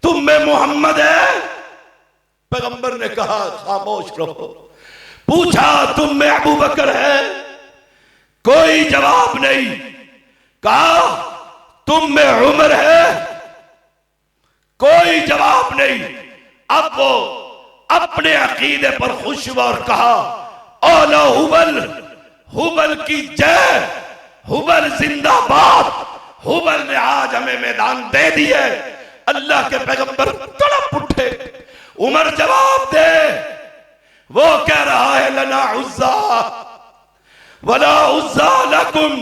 तुम में मोहम्मद है? पैगंबर ने कहा खामोश रहो। पूछा तुम में अबू बकर है? कोई जवाब नहीं। कहा तुम में उमर है? कोई जवाब नहीं। अब वो अपने अकीदे पर खुश हुआ और कहा औला हुबल, हुबल की जय, हुबल जिंदाबाद। हुबल ने आज हमें मैदान दे दिए। अल्लाह के पैगंबर तड़प उठे। उमर जवाब दे। वो कह रहा है लना उज्जा वला उज्जा लकुम,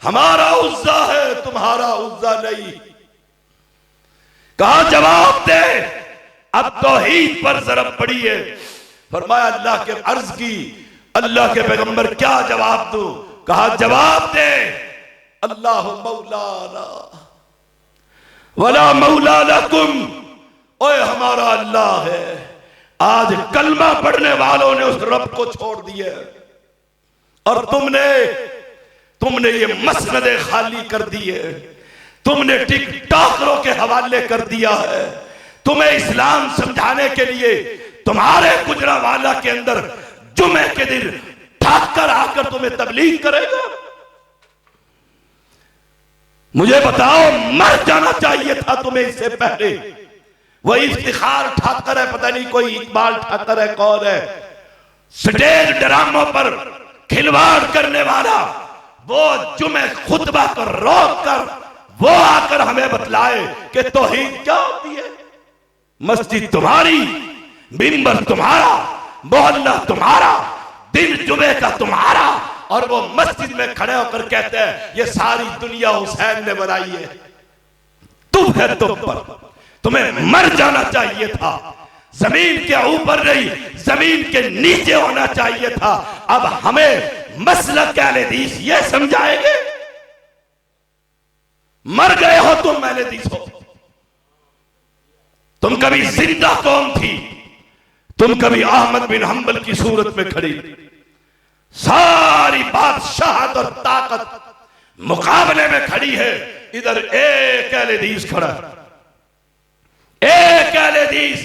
हमारा उज्जा है तुम्हारा उज्जा नहीं। कहा जवाब दे। अब तौहीद पर जरब पड़ी है। फरमाया अल्लाह के अर्ज की अल्लाह के पैगंबर क्या जवाब दूं? कहा जवाब दे अल्लाह मौलाना वला मौला लकुम। ओए हमारा अल्लाह है। आज कलमा पढ़ने वालों ने उस रब को छोड़ दिया और तुमने ये मसनदे खाली कर दिए। तुमने टिकटॉकरों के हवाले कर दिया है। तुम्हें इस्लाम समझाने के लिए तुम्हारे गुजरावाला के अंदर जुमे के दिन ठाकर आकर तुम्हें तबलीग करेगा। मुझे बताओ मर जाना चाहिए था तुम्हें इससे पहले। वही इफ्तिखार ठाकर है, पता नहीं कोई इकबाल ठाकर है, कौन है, स्टेज ड्रामों पर खिलवाड़ करने वाला, वो जुमे खुतबा को रोक कर वो आकर हमें बतलाए कि तौहीद क्या होती है। मस्जिद तुम्हारी, मिंबर तुम्हारा, मोहल्ला तुम्हारा, दिन जुमे का तुम्हारा, और वो मस्जिद में खड़े होकर कहते हैं ये सारी दुनिया हुसैन ने बनाई है। तुम है तुम पर, तुम्हें मर जाना चाहिए था, जमीन के ऊपर नहीं जमीन के नीचे होना चाहिए था। अब हमें मसलक अहले हदीस ये समझाएंगे। मर गए हो तुम अहले हदीस हो, तुम कभी जिंदा कौम थी, तुम कभी अहमद बिन हंबल की सूरत में खड़ी, सारी बादशाहत और ताकत मुकाबले में खड़ी है, इधर एक अहले हदीस खड़ा, एक अहले हदीस,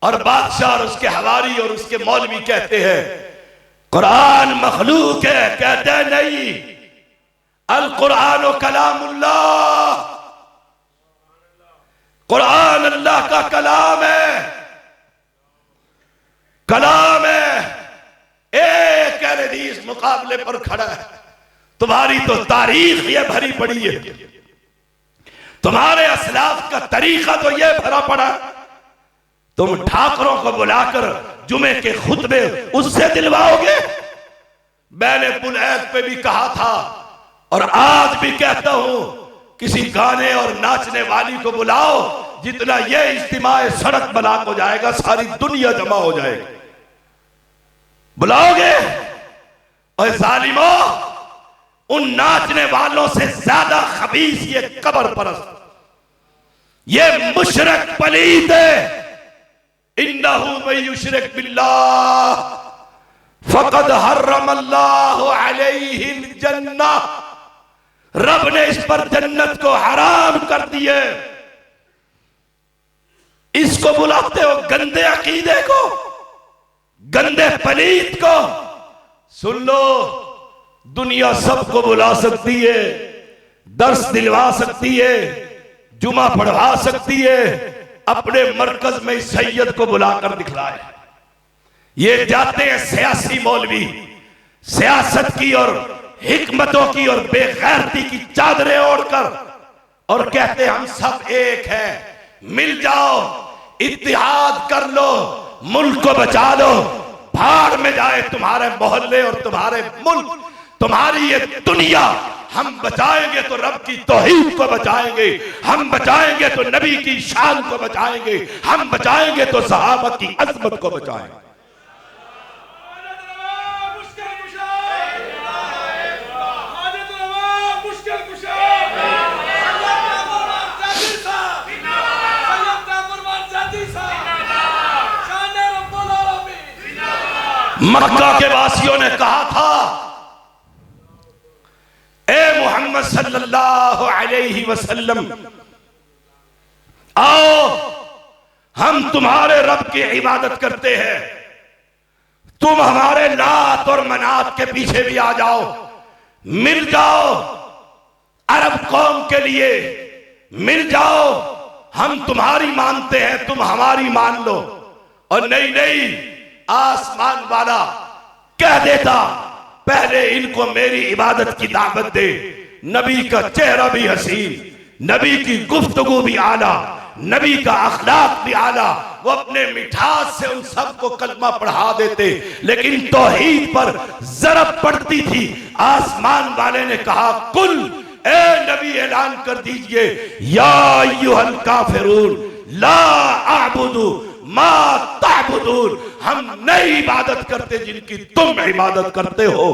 और बादशाह और उसके हवारी और उसके मौलवी कहते हैं कुरान मखलूक है। कहते हैं नहीं, अल कुरान व कलामुल्लाह, कुरान अल्लाह का कलाम है, कलाम है। एक अहले हदीस मुकाबले पर खड़ा है। तुम्हारी तो तारीख ये भरी पड़ी है, तुम्हारे असलाफ का तरीका तो ये भरा पड़ा। तुम ठाकरों को बुलाकर जुमे के खुतबे उससे दिलवाओगे। मैंने बुलैद पे भी कहा था और आज भी कहता हूं, किसी गाने और नाचने वाली को बुलाओ, जितना ये इज्तिमाए सड़क बलाक हो जाएगा सारी दुनिया जमा हो जाएगी। बुलाओगे? और जालिमो, उन नाचने वालों से ज्यादा खबीस ये कब्र परस्त, ये मुशरक पलीद है। इन्नहु मन युशरिक बिल्लाह फक़द हर्रमल्लाहु अलैहिल जन्नह, रब ने इस पर जन्नत को हराम कर दिए। इसको बुलाते हो गंदे अकीदे को, गंदे पलीद को। सुन लो, दुनिया सबको बुला सकती है, दर्स दिलवा सकती है, जुमा पढ़वा सकती है, अपने मरकज में सैयद को बुलाकर दिखलाए। ये जाते हैं सियासी मौलवी, सियासत की और हिकमतों की और बेगैरती की चादरें ओढ़कर, और कहते हम सब एक हैं, मिल जाओ, इत्तिहाद कर लो, मुल्क को बचा लो। भाड़ में जाए तुम्हारे मोहल्ले और तुम्हारे मुल्क, तुम्हारी ये दुनिया। हम बचाएंगे तो रब की तौहीद को बचाएंगे, हम बचाएंगे तो नबी की शान को बचाएंगे, हम बचाएंगे तो सहाबा की अजमत को बचाएंगे। मक्का के वासियों ने कहा था, ए मोहम्मद सल्लल्लाहु अलैहि वसल्लम, आओ हम तुम्हारे रब की इबादत करते हैं, तुम हमारे लात और मनात के पीछे भी आ जाओ, मिल जाओ, अरब कौम के लिए मिल जाओ, हम तुम्हारी मानते हैं, तुम हमारी मान लो। और नहीं नहीं, आसमान वाला कह देता, पहले इनको मेरी इबादत की दावत दे। नबी का चेहरा भी हसीन, नबी की गुफ्तगू भी आला, नबी का अखलाक भी आला, वो अपने मिठास से उन सबको कलमा पढ़ा देते। लेकिन तौहीद पर जरब पड़ती थी। आसमान वाले ने कहा, कुल ए नबी ऐलान कर दीजिए, या अय्युहल काफिरून ला अअबुदु मा ताबुदून, हम नहीं इबादत करते जिनकी तुम इबादत करते हो।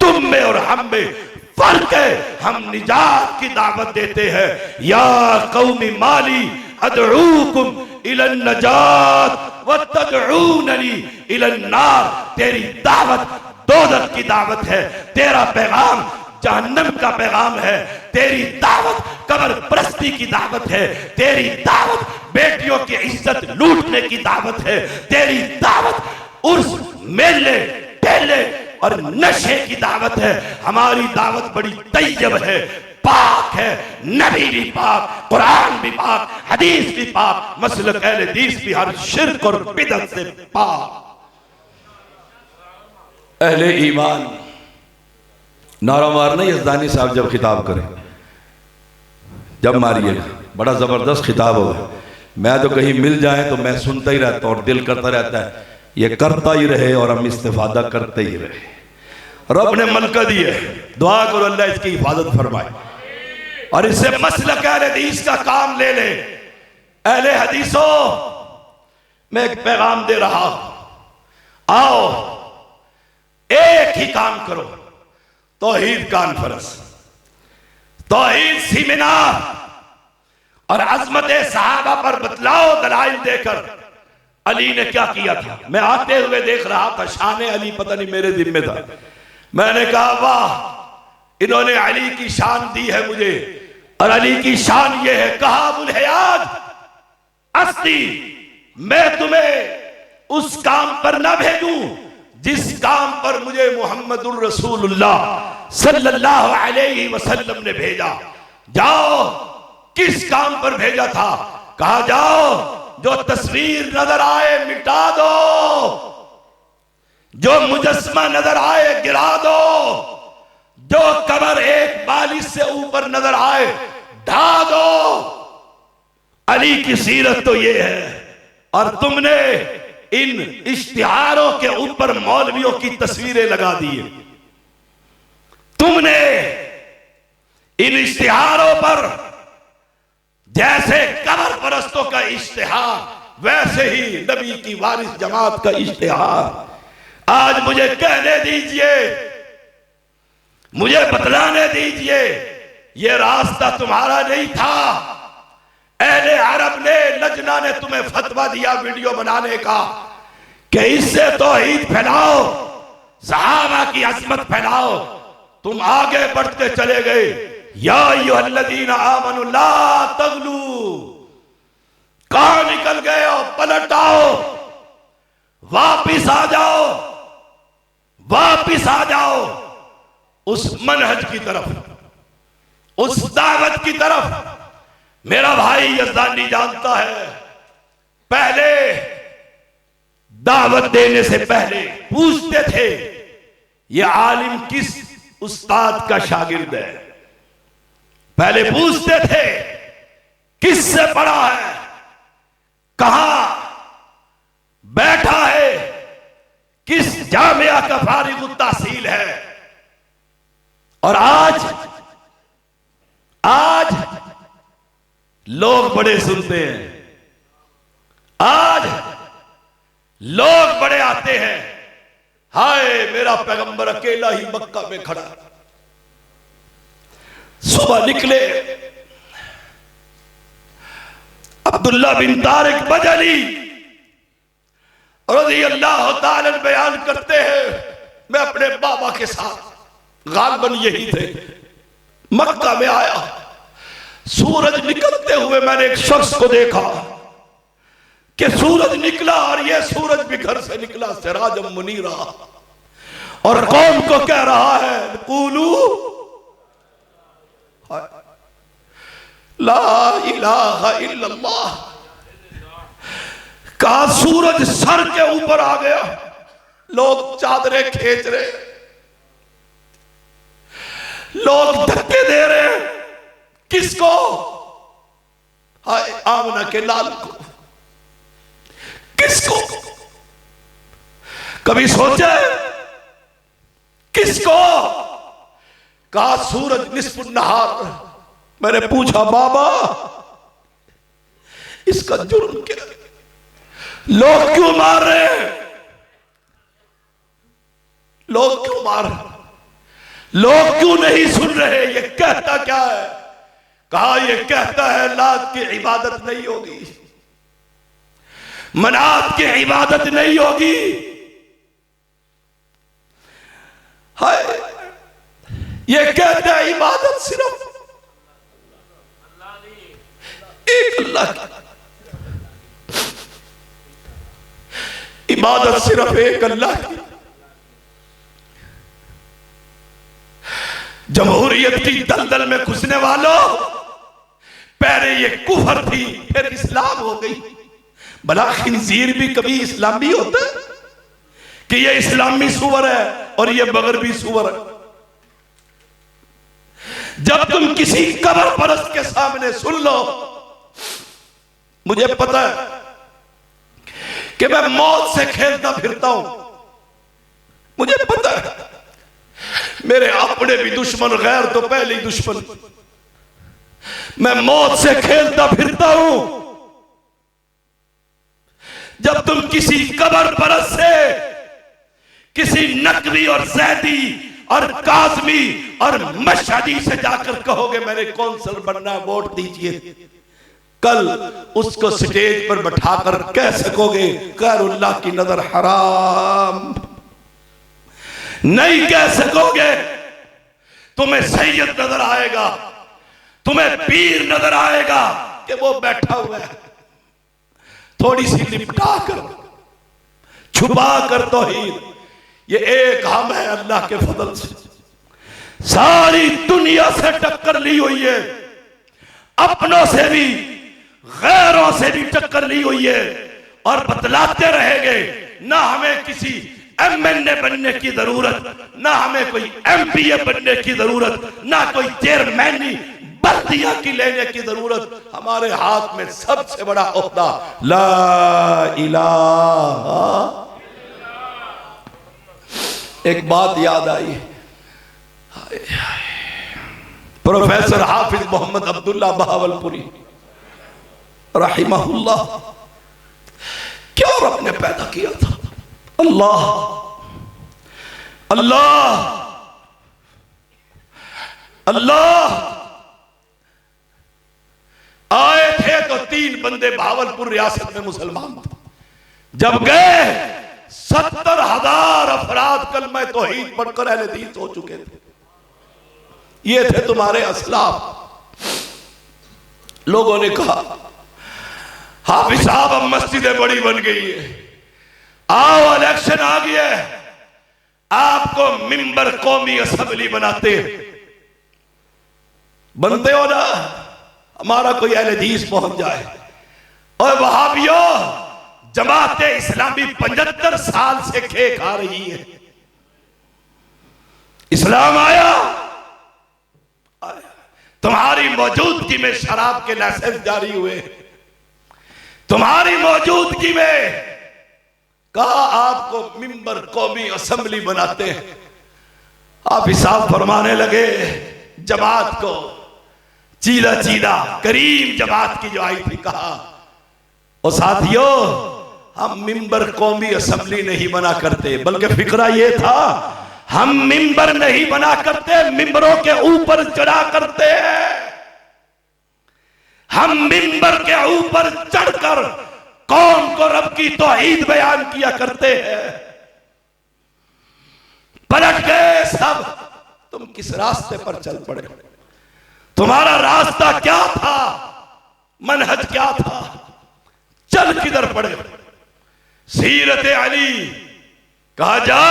तुम में और हम में फर्क है, हम निजात की दावत देते हैं। या कौमी माली अदऊकुम इलन नजात व तदऊननी इलन नार, तेरी दावत दोज़ख की दावत है, तेरा पैगाम जहन्नम का पैगाम है, तेरी दावत कब्र परस्ती की दावत है, तेरी दावत बेटियों की इज्जत लूटने की दावत है, तेरी दावत उर्स मेले टेले और नशे की दावत है। हमारी दावत बड़ी तैयब है, पाक है, नबी भी पाक, कुरान भी पाक, हदीस भी पाक, मसलक अहले हदीस भी हर शिर्क और बिदअत से पाक। अहले ईमान नारा मारना यज़दानी साहब जब खिताब करें, जब मारिएगा, बड़ा ज़बरदस्त खिताब होगा। मैं तो कहीं मिल जाए तो मैं सुनता ही रहता हूँ और दिल करता रहता है ये करता ही रहे और हम इस्तिफादा करते ही रहे। रब ने मलका दी है, दुआ करो अल्लाह इसकी हिफाजत फरमाए और इससे मसलक अहले हदीस का काम ले ले। अहले हदीसों, मैं एक पैगाम दे रहा हूं, आओ एक ही काम करो, तौहीद कॉन्फ्रेंस, तौहीद सेमिनार और अजमत सहाबा पर बतलाओ दलाइल देकर। अली ने क्या किया था, मैं आते हुए देख रहा था, शान अली पता नहीं मेरे जिम्मे था। मैंने कहा वाह, इन्होंने अली की शान दी है मुझे, और अली की शान ये है, कहा अबुल हयाज अस्ती, मैं तुम्हें उस काम पर ना भेजूं जिस काम पर मुझे मुहम्मदुर रसूलुल्लाह सल्लल्लाहु अलैहि वसल्लम ने भेजा। जाओ, किस काम पर भेजा था? कहा जाओ जो तस्वीर नजर आए मिटा दो, जो मुजस्मा नजर आए गिरा दो, जो कब्र एक बालिश से ऊपर नजर आए ढा दो। अली की सीरत तो ये है, और तुमने इन इश्तिहारों के ऊपर मौलवियों की तस्वीरें लगा दी है। तुमने इन इश्तिहारों पर जैसे कब्र परस्तों का इश्तिहार, वैसे ही नबी की वारिस जमात का इश्तिहार। आज मुझे कहने दीजिए, मुझे बतलाने दीजिए, ये रास्ता तुम्हारा नहीं था। अहले अरब ने, लजना ने तुम्हें फतवा दिया वीडियो बनाने का कि इससे तौहीद फैलाओ, सहाबा की अजमत फैलाओ। तुम आगे बढ़ते चले गए। या अय्युहल्लज़ीना आमनु ला तगलू, कहां निकल गए हो? पलट आओ, वापिस आ जाओ, वापिस आ जाओ उस मनहज की तरफ, उस दावत की तरफ। मेरा भाई यज़दानी जानता है, पहले दावत देने से पहले पूछते थे ये आलिम किस उस्ताद का शागिर्द है। पहले पूछते थे किससे पढ़ा है, कहां बैठा है, किस जामिया का फारिग तहसील है। और आज लोग बड़े सुनते हैं, आज लोग बड़े आते हैं। हाय मेरा पैगंबर अकेला ही मक्का में खड़ा। सुबह निकले, अब्दुल्ला बिन तारिक बजली रज़ी अल्लाह ताला अन्हु बयान करते हैं, मैं अपने बाबा के साथ, गालिबन यही थे, मक्का में आया। सूरज निकलते हुए मैंने एक शख्स को देखा कि सूरज निकला और यह सूरज भी घर से निकला, सिराजम मुनीरा, और कौम को कह रहा है कूलू ला इलाहा इल्लल्लाह। कहा सूरज सर के ऊपर आ गया, लोग चादरें खींच रहे, लोग धक्के दे रहे। किसको? हाय आमना के लाल को। किसको? कभी सोचा है किसको? कहा सूरज निस्फुन नहार। मैंने पूछा बाबा इसका जुर्म क्या है? लोग क्यों मार रहे हैं? लोग क्यों मार रहे हैं? लोग क्यों नहीं सुन रहे? ये कहता क्या है? कहा ये कहता है लात की इबादत नहीं होगी, मनात की इबादत नहीं होगी। हाय ये कहता है इबादत सिर्फ एक अल्लाह की, इबादत सिर्फ एक अल्लाह की। जमहूरियत की दलदल में घुसने वालों, पहले ये कुफर थी फिर इस्लाम हो गई। भला खिंजीर भी कभी इस्लामी होता है कि ये इस्लामी सुवर है और ये मगरबी सुवर है? जब तुम किसी कब्र परस्त के सामने सुन लो, मुझे पता है कि मैं मौत से खेलता फिरता हूं, मुझे पता है मेरे अपने भी दुश्मन, गैर तो पहले ही दुश्मन, मैं मौत से खेलता फिरता हूं। जब तुम किसी कब्र परस्त से, किसी नकवी और जैदी और काज़मी और मशहदी से जाकर कहोगे मैंने कौंसल बनना है, वोट दीजिए, कल उसको स्टेज पर बैठाकर कह सकोगे गैरुल्लाह की नजर हराम नहीं कह सकोगे। तुम्हें सैयद नजर आएगा, तुम्हें पीर नजर आएगा कि वो बैठा हुआ है, थोड़ी सी लिपटा कर, छुपा कर तौहीद। ये एक हम है अल्लाह के फजल से, सारी दुनिया से टक्कर ली हुई है, अपनों से भी गैरों से भी टक्कर ली हुई है, और बतलाते रहेंगे। ना हमें किसी MNA बनने की जरूरत, ना हमें कोई MPA बनने की जरूरत, ना कोई चेयरमैनी बर्दियां की लेने की जरूरत। हमारे हाथ में सबसे बड़ा ओहदा ला इलाहा। एक बात याद आई, प्रोफेसर हाफिज मोहम्मद अब्दुल्ला बहावलपुरी रहिमहुल्लाह क्या रब ने पैदा किया था, अल्लाह अल्लाह अल्लाह। आए थे तो 3 बंदे भावलपुर रियासत में मुसलमान थे, जब गए 70,000 अफराद कलमा तौहीद पढ़कर अहले दीन हो चुके थे। ये थे तुम्हारे असलाफ। लोगों ने कहा हाफिज साहब अब मस्जिदें बड़ी बन गई है, आओ इलेक्शन आ गया है, आपको मिंबर कौमी असेंबली बनाते हैं, बनते हो ना, हमारा कोई अहले हदीस पहुंच जाए। और वहाबियों, जमाते इस्लामी 75 साल से खे खा रही है। इस्लाम आया, तुम्हारी मौजूदगी में शराब के लाइसेंस जारी हुए, तुम्हारी मौजूदगी में कहा आपको मिंबर कौमी असेंबली बनाते हैं। आप हिसाब फरमाने लगे जमात को, चीदा चीदा करीम जमात की जो आई थी, कहा और साथियों हम मिंबर कौमी असेंबली नहीं बना करते, बल्कि फिक्रा ये था हम मिंबर नहीं बना करते, मिंबरों के ऊपर चढ़ा करते हैं। हम मिंबर के ऊपर चढ़कर कौम को रब की तौहीद बयान किया करते हैं। पलट गए सब, तुम किस रास्ते पर चल पड़े, तुम्हारा रास्ता क्या था, मनहज क्या था, चल किधर पड़े। सीरत अली कहा जा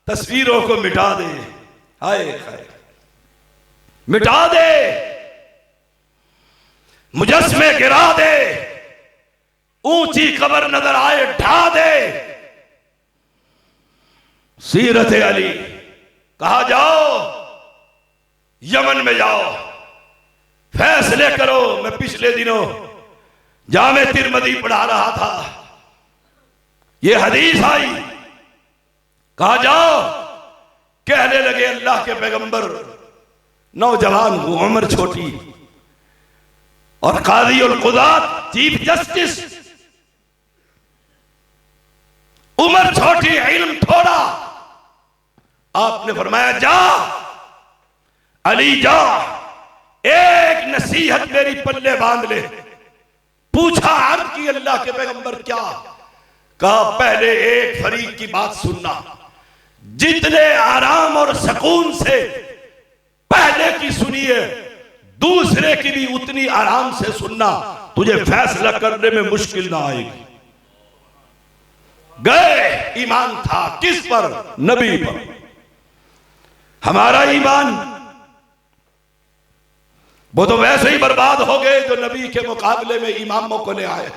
तस्वीरों को मिटा दे, हाय हाय मिटा दे, मुजस्मे गिरा दे, ऊंची कब्र नजर आए ढा दे। सीरत अली कहा जाओ यमन में जाओ, फैसले करो। मैं पिछले दिनों जामे तिरमदी पढ़ा रहा था, ये हदीस आई, कहा जाओ, कहने लगे अल्लाह के पैगंबर, नौजवान हूं, उम्र छोटी, और काजी उल कुदात चीफ जस्टिस, उम्र छोटी, इल्म थोड़ा। आपने फरमाया जा अली जा, एक नसीहत मेरी पल्ले बांध ले। पूछा अर्ज की अल्लाह के पैगंबर क्या? कहा पहले एक फरीक की बात सुनना, जितने आराम और सुकून से पहले की सुनिए, दूसरे की भी उतनी आराम से सुनना, तुझे फैसला करने में मुश्किल ना आएगी। गए, ईमान था किस पर? नबी पर। हमारा ईमान वो तो वैसे ही बर्बाद हो गए जो नबी के मुकाबले में इमामों को ले आए।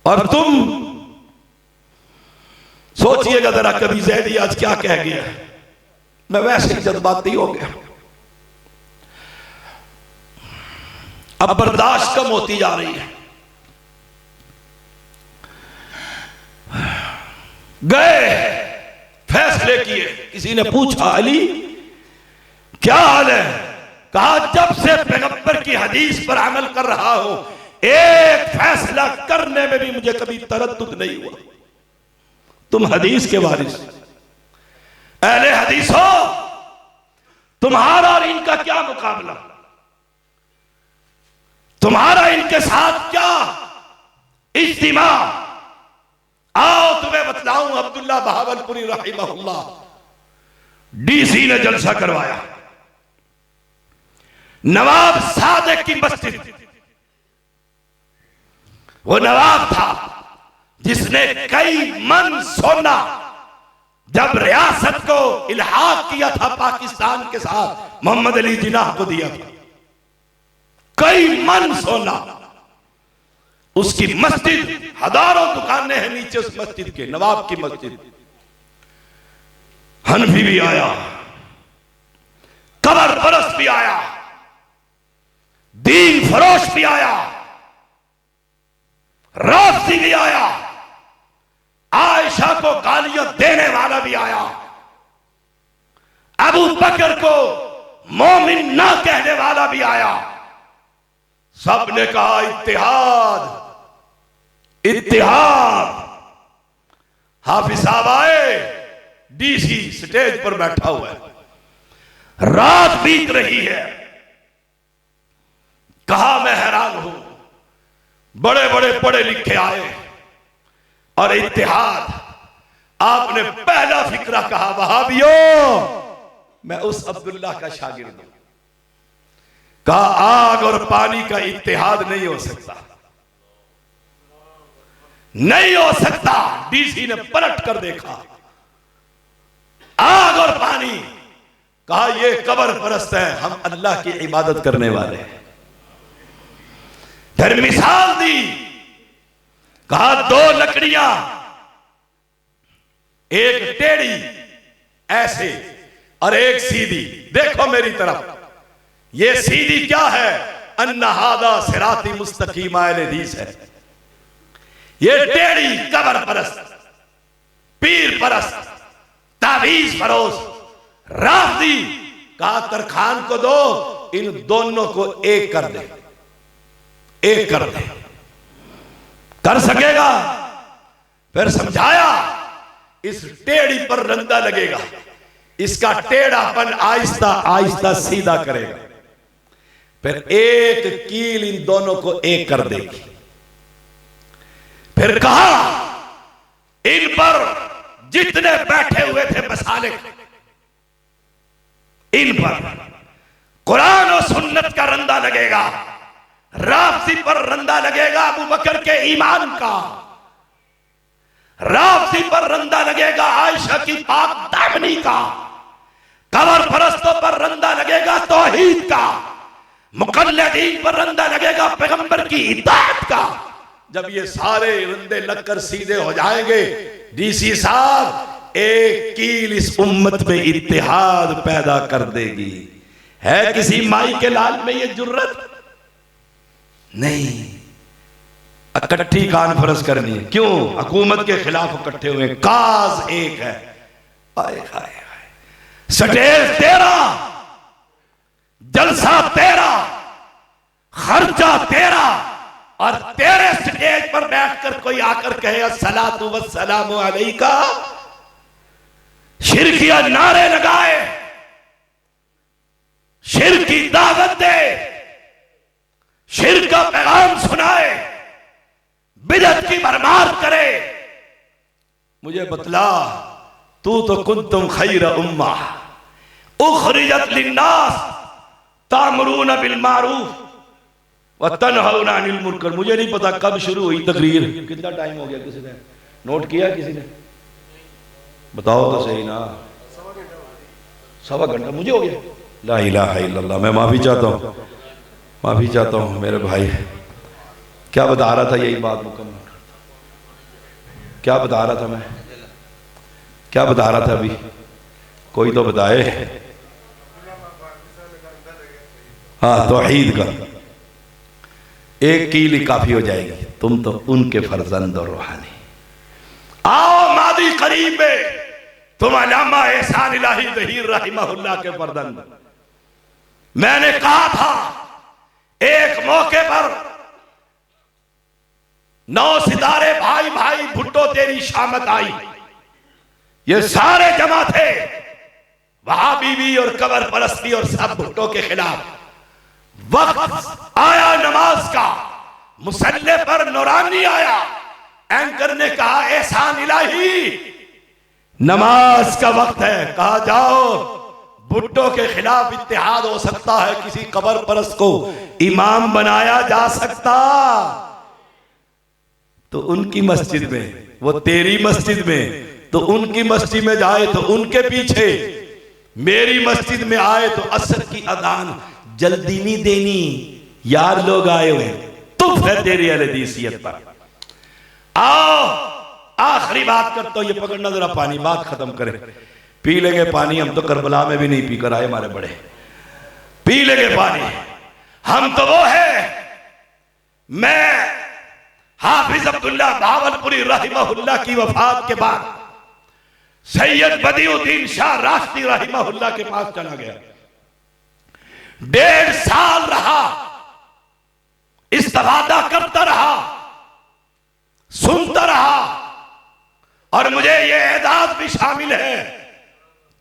और तुम सोचिएगा जरा, कभी ज़ैदी आज क्या कह गया, मैं वैसे ही जज्बाती हो गया। अब बर्दाश्त कम होती जा रही है। गए, फैसले किए। किसी ने पूछा अली क्या हाल है? कहा जब से पैगंबर की हदीस पर अमल कर रहा हूं, एक फैसला करने में भी मुझे कभी तरद्दुद नहीं हुआ। तुम हदीस के वारिस, अहले हदीस हो, तुम्हारा और इनका क्या मुकाबला? तुम्हारा इनके साथ क्या इज्तिमा? आओ तुम्हें बतलाऊं। अब्दुल्ला बहावलपुरी रहमहुल्लाह, डीसी ने जलसा करवाया। नवाब सादिक की मस्जिद, वो नवाब था जिसने कई मन सोना जब रियासत को इल्हाक किया था पाकिस्तान के साथ, मोहम्मद अली जिन्नाह को दिया था। कई मन सोना। उसकी मस्जिद, हजारों दुकानें हैं नीचे उस मस्जिद के, नवाब की मस्जिद। हनफी भी आया, कबर परस्त भी आया, दीन फरोश भी आया, राफजी भी आया, आयशा को गालियां देने वाला भी आया, अबू बकर को मोमिन ना कहने वाला भी आया। सबने कहा इत्तिहाद, इत्तिहाद। हाफिज साहब आए, डीसी स्टेज पर बैठा हुआ है, रात बीत रही है। कहा मैं हैरान हूं, बड़े बड़े पढ़े लिखे आए और इत्तिहाद। आपने पहला फिक्रा कहा वहाबियों, मैं उस अब्दुल्ला का शागिर्द हूं। कहा आग और पानी का इत्तिहाद नहीं हो सकता, नहीं हो सकता। डीसी ने पलट कर देखा, आग और पानी। कहा ये कब्र परस्त है, हम अल्लाह की इबादत करने वाले हैं। फिर मिसाल दी, कहा दो लकड़ियां, एक टेढ़ी ऐसे और एक सीधी। देखो मेरी तरफ, ये सीधी क्या है? अन्ना हादा सिराती मुस्तकीम हदीस है। ये टेढ़ी कब्र परस्त, पीर परस्त, तावीज फरोश, राफदी। कहा तरखान को दो, इन दोनों को एक कर दे, एक कर दे। कर सकेगा? फिर समझाया, इस टेढ़ी पर रंदा लगेगा, इसका टेढ़ापन आहिस्ता आहिस्ता सीधा करेगा, फिर एक कील इन दोनों को एक कर देगी। फिर कहा इन पर जितने बैठे हुए थे मसालिक, इन पर कुरान और सुन्नत का रंदा लगेगा, राफजी पर रंदा लगेगा अबू बकर के ईमान का, राफजी पर रंदा लगेगा आयशा की पाक दामनी का, कब्र परस्तों पर रंदा लगेगा तौहीद का, मुकल्लिदीन पर रंदा लगेगा पैगंबर की इताअत का। जब ये सारे रंदे लगकर सीधे हो जाएंगे, डीसी साहब एक कील इस उम्मत में इत्तिहाद पैदा कर देगी। है किसी माई के लाल में ये जुर्रत? नहीं। इकट्ठी कॉन्फ्रेंस करनी है। क्यों? हुकूमत के खिलाफ इकट्ठे हुए, काज एक है। आए हाय हाय, स्टेज तेरा, जलसा तेरा, खर्चा तेरा, और तेरे स्टेज पर बैठकर कोई आकर कहे अस्सलातु वस्सलामु अलैका, शिरकिया नारे लगाए, शिर्क की दावत दे, शिर्क का पैगाम सुनाए, बिदअत की भरमार करे। मुझे बतला, तू तो कुंतुम खैर उम्मा उखरिजत लिन्नास तामरून बिल मारूफ व तनहौना अनिल मुनकर। मुझे नहीं पता कब शुरू हुई तकरीर, कितना टाइम हो गया, किसी ने नोट किया? किसी ने बताओ तो सही ना। 1.25 घंटा मुझे हो गया। ला इलाहा इल्लल्लाह। मैं माफी चाहता हूँ, माफी चाहता हूँ मेरे भाई। क्या बता रहा था? यही बात मुकम्मल। क्या बता रहा था मैं? क्या बता रहा था अभी? कोई तो बताए। हाँ, तौहीद का। एक कीली काफी हो जाएगी, तुम तो उनके फर्जंद और रूहानी। आओ मादी करीब में तुम अल्लामा एहसान इलाही ज़हीर रहमहुल्लाह के फर्जंद। मैंने कहा था एक मौके पर 9 सितारे भाई भाई भुट्टो तेरी शामत आई, ये सारे जमा थे वहाबी भी और कबर परस्ती और सब भुट्टो के खिलाफ। वक्त आया नमाज का, मुसल्ले पर नूरानी आया, एंकर ने कहा एहसान इलाही नमाज का वक्त है। कहा जाओ भुट्टो के खिलाफ इत्तेहाद हो सकता है, किसी कबर परस्त को इमाम बनाया जा सकता तो उनकी मस्जिद में, वो तेरी मस्जिद में तो उनकी मस्जिद में जाए तो उनके पीछे, मेरी मस्जिद में आए तो असर की अदान जल्दी नहीं देनी। यार लोग आए हुए तुम है तेरी हदीसियत पर। आओ आखिरी बात करता हूं, ये पकड़ना जरा पानी, बात खत्म करें। पी लेंगे पानी, हम तो करबला में भी नहीं पीकर आए, हमारे बड़े पी लेंगे पानी। हम तो वो है, मैं हाफिज अब्दुल्ला भावलपुरी रहमहुल्लाह की वफात के बाद सैयद बदिउद्दीन शाह राष्ट्री रहमहुल्लाह के पास चला गया। 1.5 साल रहा, इस्तिफादा करता रहा, सुनता रहा, और मुझे ये एजाज भी शामिल है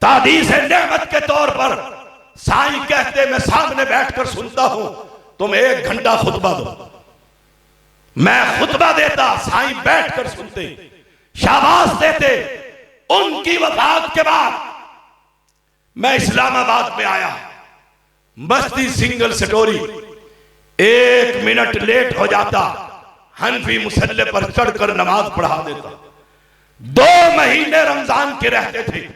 तादीस नेमत के तौर पर। साईं कहते मैं सामने बैठकर सुनता हूं, तुम 1 घंटा खुतबा दो, मैं खुतबा देता, साईं बैठकर सुनते, शाबाश देते। उनकी वफात के बाद मैं इस्लामाबाद में आया, मस्ती सिंगल स्टोरी, 1 मिनट लेट हो जाता हनफी मुसल्ले पर चढ़कर नमाज पढ़ा देता। 2 महीने रमजान के रहते थे,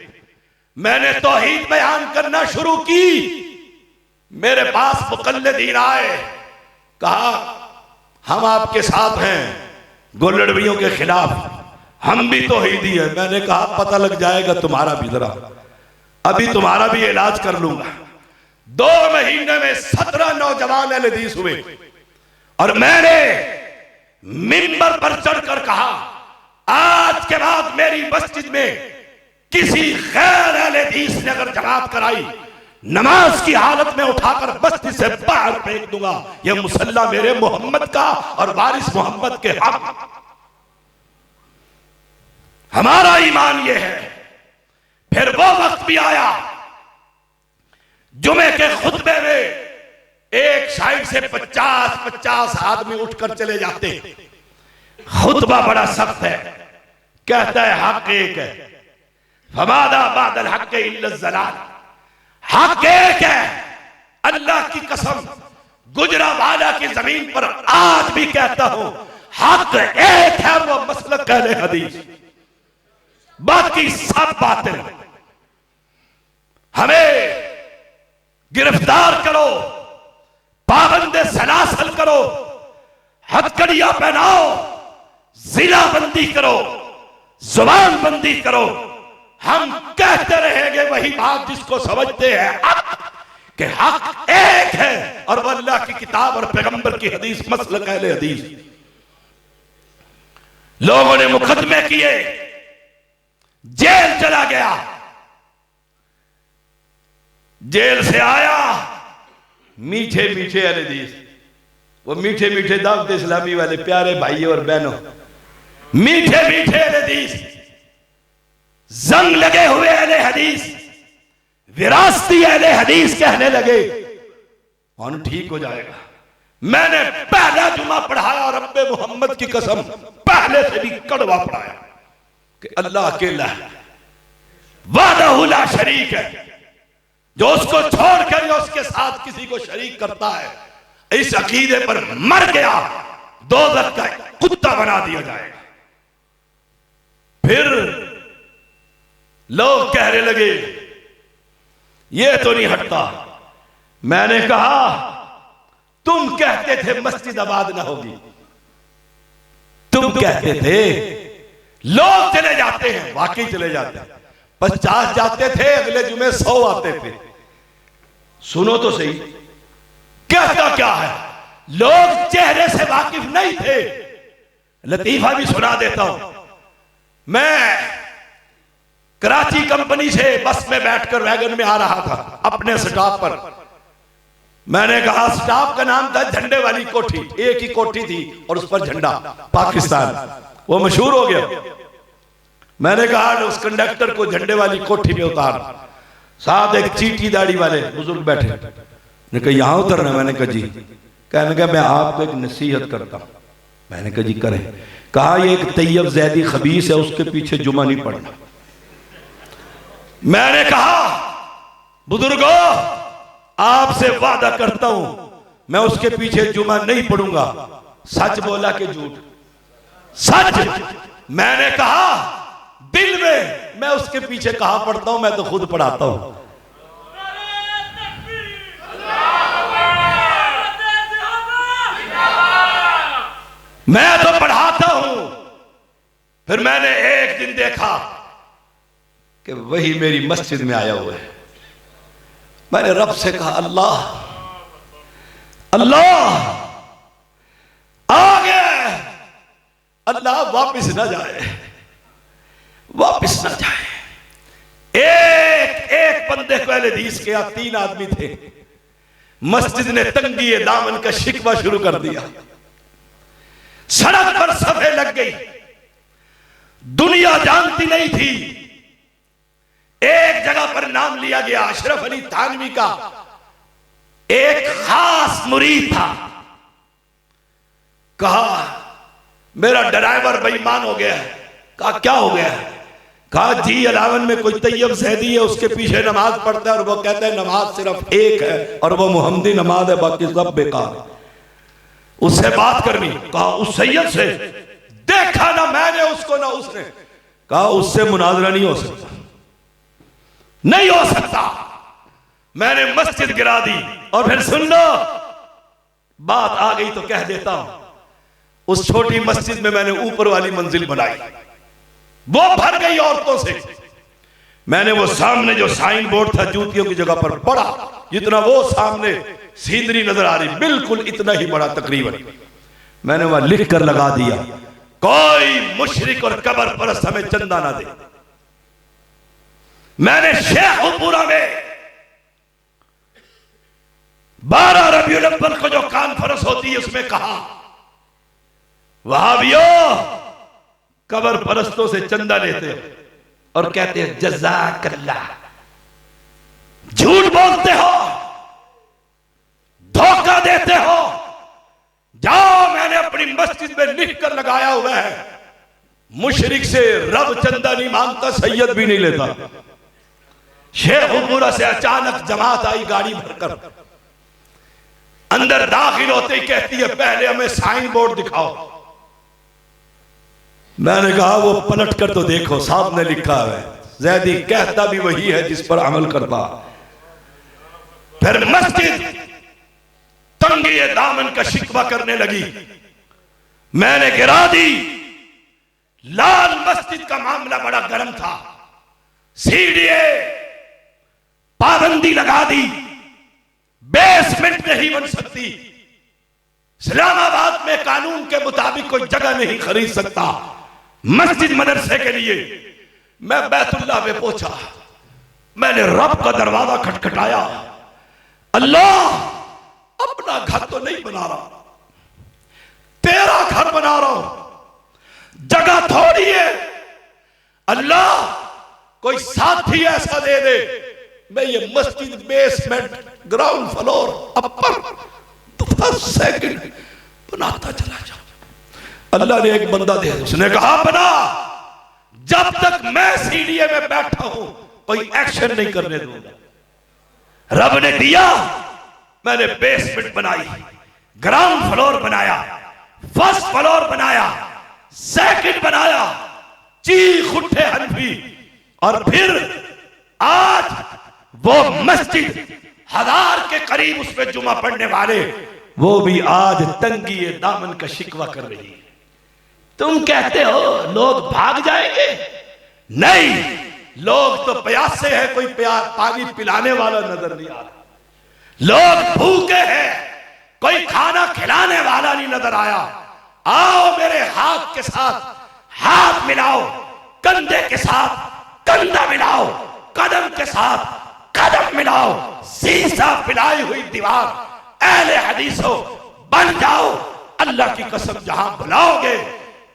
मैंने तौहीद बयान करना शुरू की, मेरे पास मुकल्लिदीन आए, कहा हम आपके साथ हैं गोलड़वियों के खिलाफ, हम भी तौहीदी है। मैंने कहा पता लग जाएगा तुम्हारा भी, जरा अभी तुम्हारा भी इलाज कर लूंगा। 2 महीने में 17 नौजवान अहले हदीस हुए, और मैंने मिंबर पर चढ़कर कहा आज के बाद मेरी मस्जिद में किसी गैर अहले हदीस ने अगर जमात कराई, नमाज की हालत में उठाकर मस्जिद से बाहर फेंक दूंगा। यह मुसल्ला मेरे मोहम्मद का और वारिस मोहम्मद के हक, हमारा ईमान यह है। फिर वो वक्त भी आया, जुमे के खुतबे में एक साइड से 50-50 आदमी उठकर चले जाते। खुतबा बड़ा सख्त है, कहता है हक एक है, फमादा बादल हक इल्ला ज़लाल, हक एक है। अल्लाह की कसम गुजरावाला की जमीन पर आज भी कहता हूं हक एक है, वो मसलक अहले हदीस, बाकी सब बातें। हमें गिरफ्तार करो, पाबंदे सलासल करो, हथकड़ियां पहनाओ, जिला बंदी करो, जुबान बंदी करो, हम कहते रहेंगे वही बात जिसको समझते हैं हक, कि हक एक है और वो अल्लाह की किताब और पैगंबर की हदीस, मसलक अहले हदीस। लोगों ने मुकदमे किए, जेल चला गया, जेल से आया, मीठे मीठे अहले हदीस, वो मीठे मीठे दावत इस्लामी वाले प्यारे भाइयों और बहनों, मीठे मीठे अहले हदीस, जंग लगे हुए अहले हदीस, विरासती अहले हदीस कहने लगे कौन ठीक हो जाएगा। मैंने पहला जुमा पढ़ाया और रब्बे मोहम्मद की कसम पहले से भी कड़वा पढ़ाया कि अल्लाह अकेला है, वाहदहू ला शरीक है, जो उसको छोड़कर या उसके साथ किसी को शरीक करता है, इस अकीदे पर मर गया, दोज़ख का कुत्ता बना दिया जाएगा। फिर लोग कहने लगे ये तो नहीं हटता। मैंने कहा तुम कहते थे मस्जिद आबाद ना होगी, तुम कहते थे लोग चले जाते हैं, वाकई चले जाते हैं, 50 जाते थे, अगले जुमे 100 आते थे। सुनो तो सही, कहता क्या है, लोग चेहरे से वाकिफ नहीं थे। लतीफा भी सुना देता हूं। मैं कराची कंपनी से बस में बैठकर वैगन में आ रहा था अपने स्टॉप पर। मैंने कहा, स्टॉप का नाम था झंडे वाली कोठी, एक ही कोठी थी और उस पर झंडा पाकिस्तान, वो मशहूर हो गया। मैंने कहा उस कंडक्टर को झंडे वाली कोठी में उतार। साथ एक चीटी दाढ़ी वाले बुजुर्ग बैठे, ने कहा यहां उतरना। मैंने कहा जी। कहने का मैं आपको एक नसीहत करता हूं। मैंने कहा जी करें। कहा ये एक तैयब जैदी खबीस है, उसके पीछे जुमा नहीं पढ़ना। मैंने कहा बुजुर्गो आपसे वादा करता हूं मैं उसके पीछे जुमा नहीं पढ़ूंगा। सच बोला कि झूठ? सच। मैंने कहा दिल में मैं उसके पीछे कहां पढ़ता हूं, मैं तो खुद पढ़ाता हूं। मैं तो पढ़ाता हूं। फिर मैंने एक दिन देखा कि वही मेरी मस्जिद में आया हुआ है। मैंने रब से कहा अल्लाह अल्लाह आ गया, अल्लाह वापिस ना जाए, वापिस ना जाए। एक एक बंदे को अहले हदीस के 3 आदमी थे। मस्जिद ने तंगी दामन का शिकवा शुरू कर दिया। सड़क पर सफे लग गई, दुनिया जानती नहीं थी। एक जगह पर नाम लिया गया, अशरफ अली थानवी का एक खास मुरीद था। कहा मेरा ड्राइवर बेईमान हो गया है। कहा क्या हो गया? कहा जी अलावन में कोई तैयब जैदी है, उसके पीछे नमाज पढ़ता है और वो कहता है नमाज सिर्फ एक है और वो मुहम्मदी नमाज है, बाकी सब बेकार है। उससे बात करनी। कहा उस सैयद से? देखा ना मैंने उसको ना उसने। कहा उससे मुनाजरा नहीं हो सकता, नहीं हो सकता। मैंने मस्जिद गिरा दी। और फिर सुन लो, बात आ गई तो कह देता हूं। उस छोटी मस्जिद में मैंने ऊपर वाली मंजिल बनाई, वो भर गई औरतों से। मैंने वो सामने जो साइन बोर्ड था जूतियों की जगह पर बड़ा, जितना वो सामने सीनरी नजर आ रही, बिल्कुल इतना ही बड़ा तकरीबन, मैंने वहां लिख कर लगा दिया कोई मुशरिक और कब्र परस्त हमें चंदा ना दे। मैंने शेखपुरा में 12 रबीउल अव्वल को जो कॉन्फ्रेंस होती है उसमें कहा वहाबियों कब्र परस्तों से चंदा लेते हैं और कहते हैं जज़ाकल्लाह। झूठ बोलते हो, धोखा देते हो। जाओ, मैंने अपनी मस्जिद में लिख कर लगाया हुआ है, मुशरिक से रब चंदा नहीं मांगता, सैयद भी नहीं लेता। शेखपुरा से अचानक जमात आई गाड़ी भरकर। अंदर दाखिल होते ही कहती है पहले हमें साइन बोर्ड दिखाओ। मैंने कहा वो पलट कर तो देखो, सामने लिखा है जैदी कहता भी वही है जिस पर अमल करता। फिर मस्जिद तंगी दामन का शिकवा करने लगी। मैंने गिरा दी। लाल मस्जिद का मामला बड़ा गर्म था। सीडीए पाबंदी लगा दी, बेसमेंट नहीं बन सकती। इस्लामाबाद में कानून के मुताबिक कोई जगह नहीं खरीद सकता मस्जिद मदरसे के लिए। मैं बैतुल्लाह में पहुंचा, मैंने रब का दरवाजा खटखटाया। अल्लाह, अपना घर तो नहीं बना रहा, तेरा घर बना रहा हूं, जगह थोड़ी है। अल्लाह, कोई साथी ऐसा दे दे, मैं ये मस्जिद बेसमेंट, ग्राउंड फ्लोर, अपर, फर्स्ट, सेकंड बनाता चला जाऊं। अल्लाह ने एक बंदा दे, उसने कहा बना, जब तक मैं सीडीए में बैठा हूं कोई एक्शन नहीं करने दूंगा। रब ने दिया, मैंने बेसमेंट बनाई, ग्राउंड फ्लोर बनाया, फर्स्ट फ्लोर बनाया, सेकंड बनाया, चीख उठे हनफी। और फिर आज वो मस्जिद 1000 के करीब उसमें जुमा पढ़ने वाले, वो भी आज तंगी दामन का शिकवा कर रही है। तुम कहते हो लोग भाग जाएंगे? नहीं, लोग तो प्यासे हैं, कोई पानी पिलाने वाला नजर नहीं आ रहा। लोग भूखे हैं, कोई खाना खिला नजर आया। आओ मेरे हाथ के साथ हाथ मिलाओ, कंधे के साथ कंधा मिलाओ, कदम के साथ कदम मिलाओ, शीशा पिलाई हुई दीवार अहले हदीसों बन जाओ। अल्लाह की कसम जहां बुलाओगे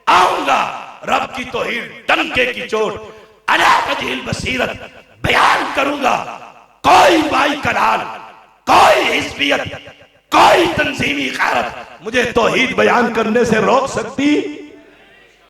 आऊंगा। रब की तौहीद डंके की चोट अला वजहिल बसीरत बयान करूंगा। कोई बाई कलाल, कोई हिस्बियत, कोई तंजीमी क़ारत मुझे तौहीद बयान करने से रोक सकती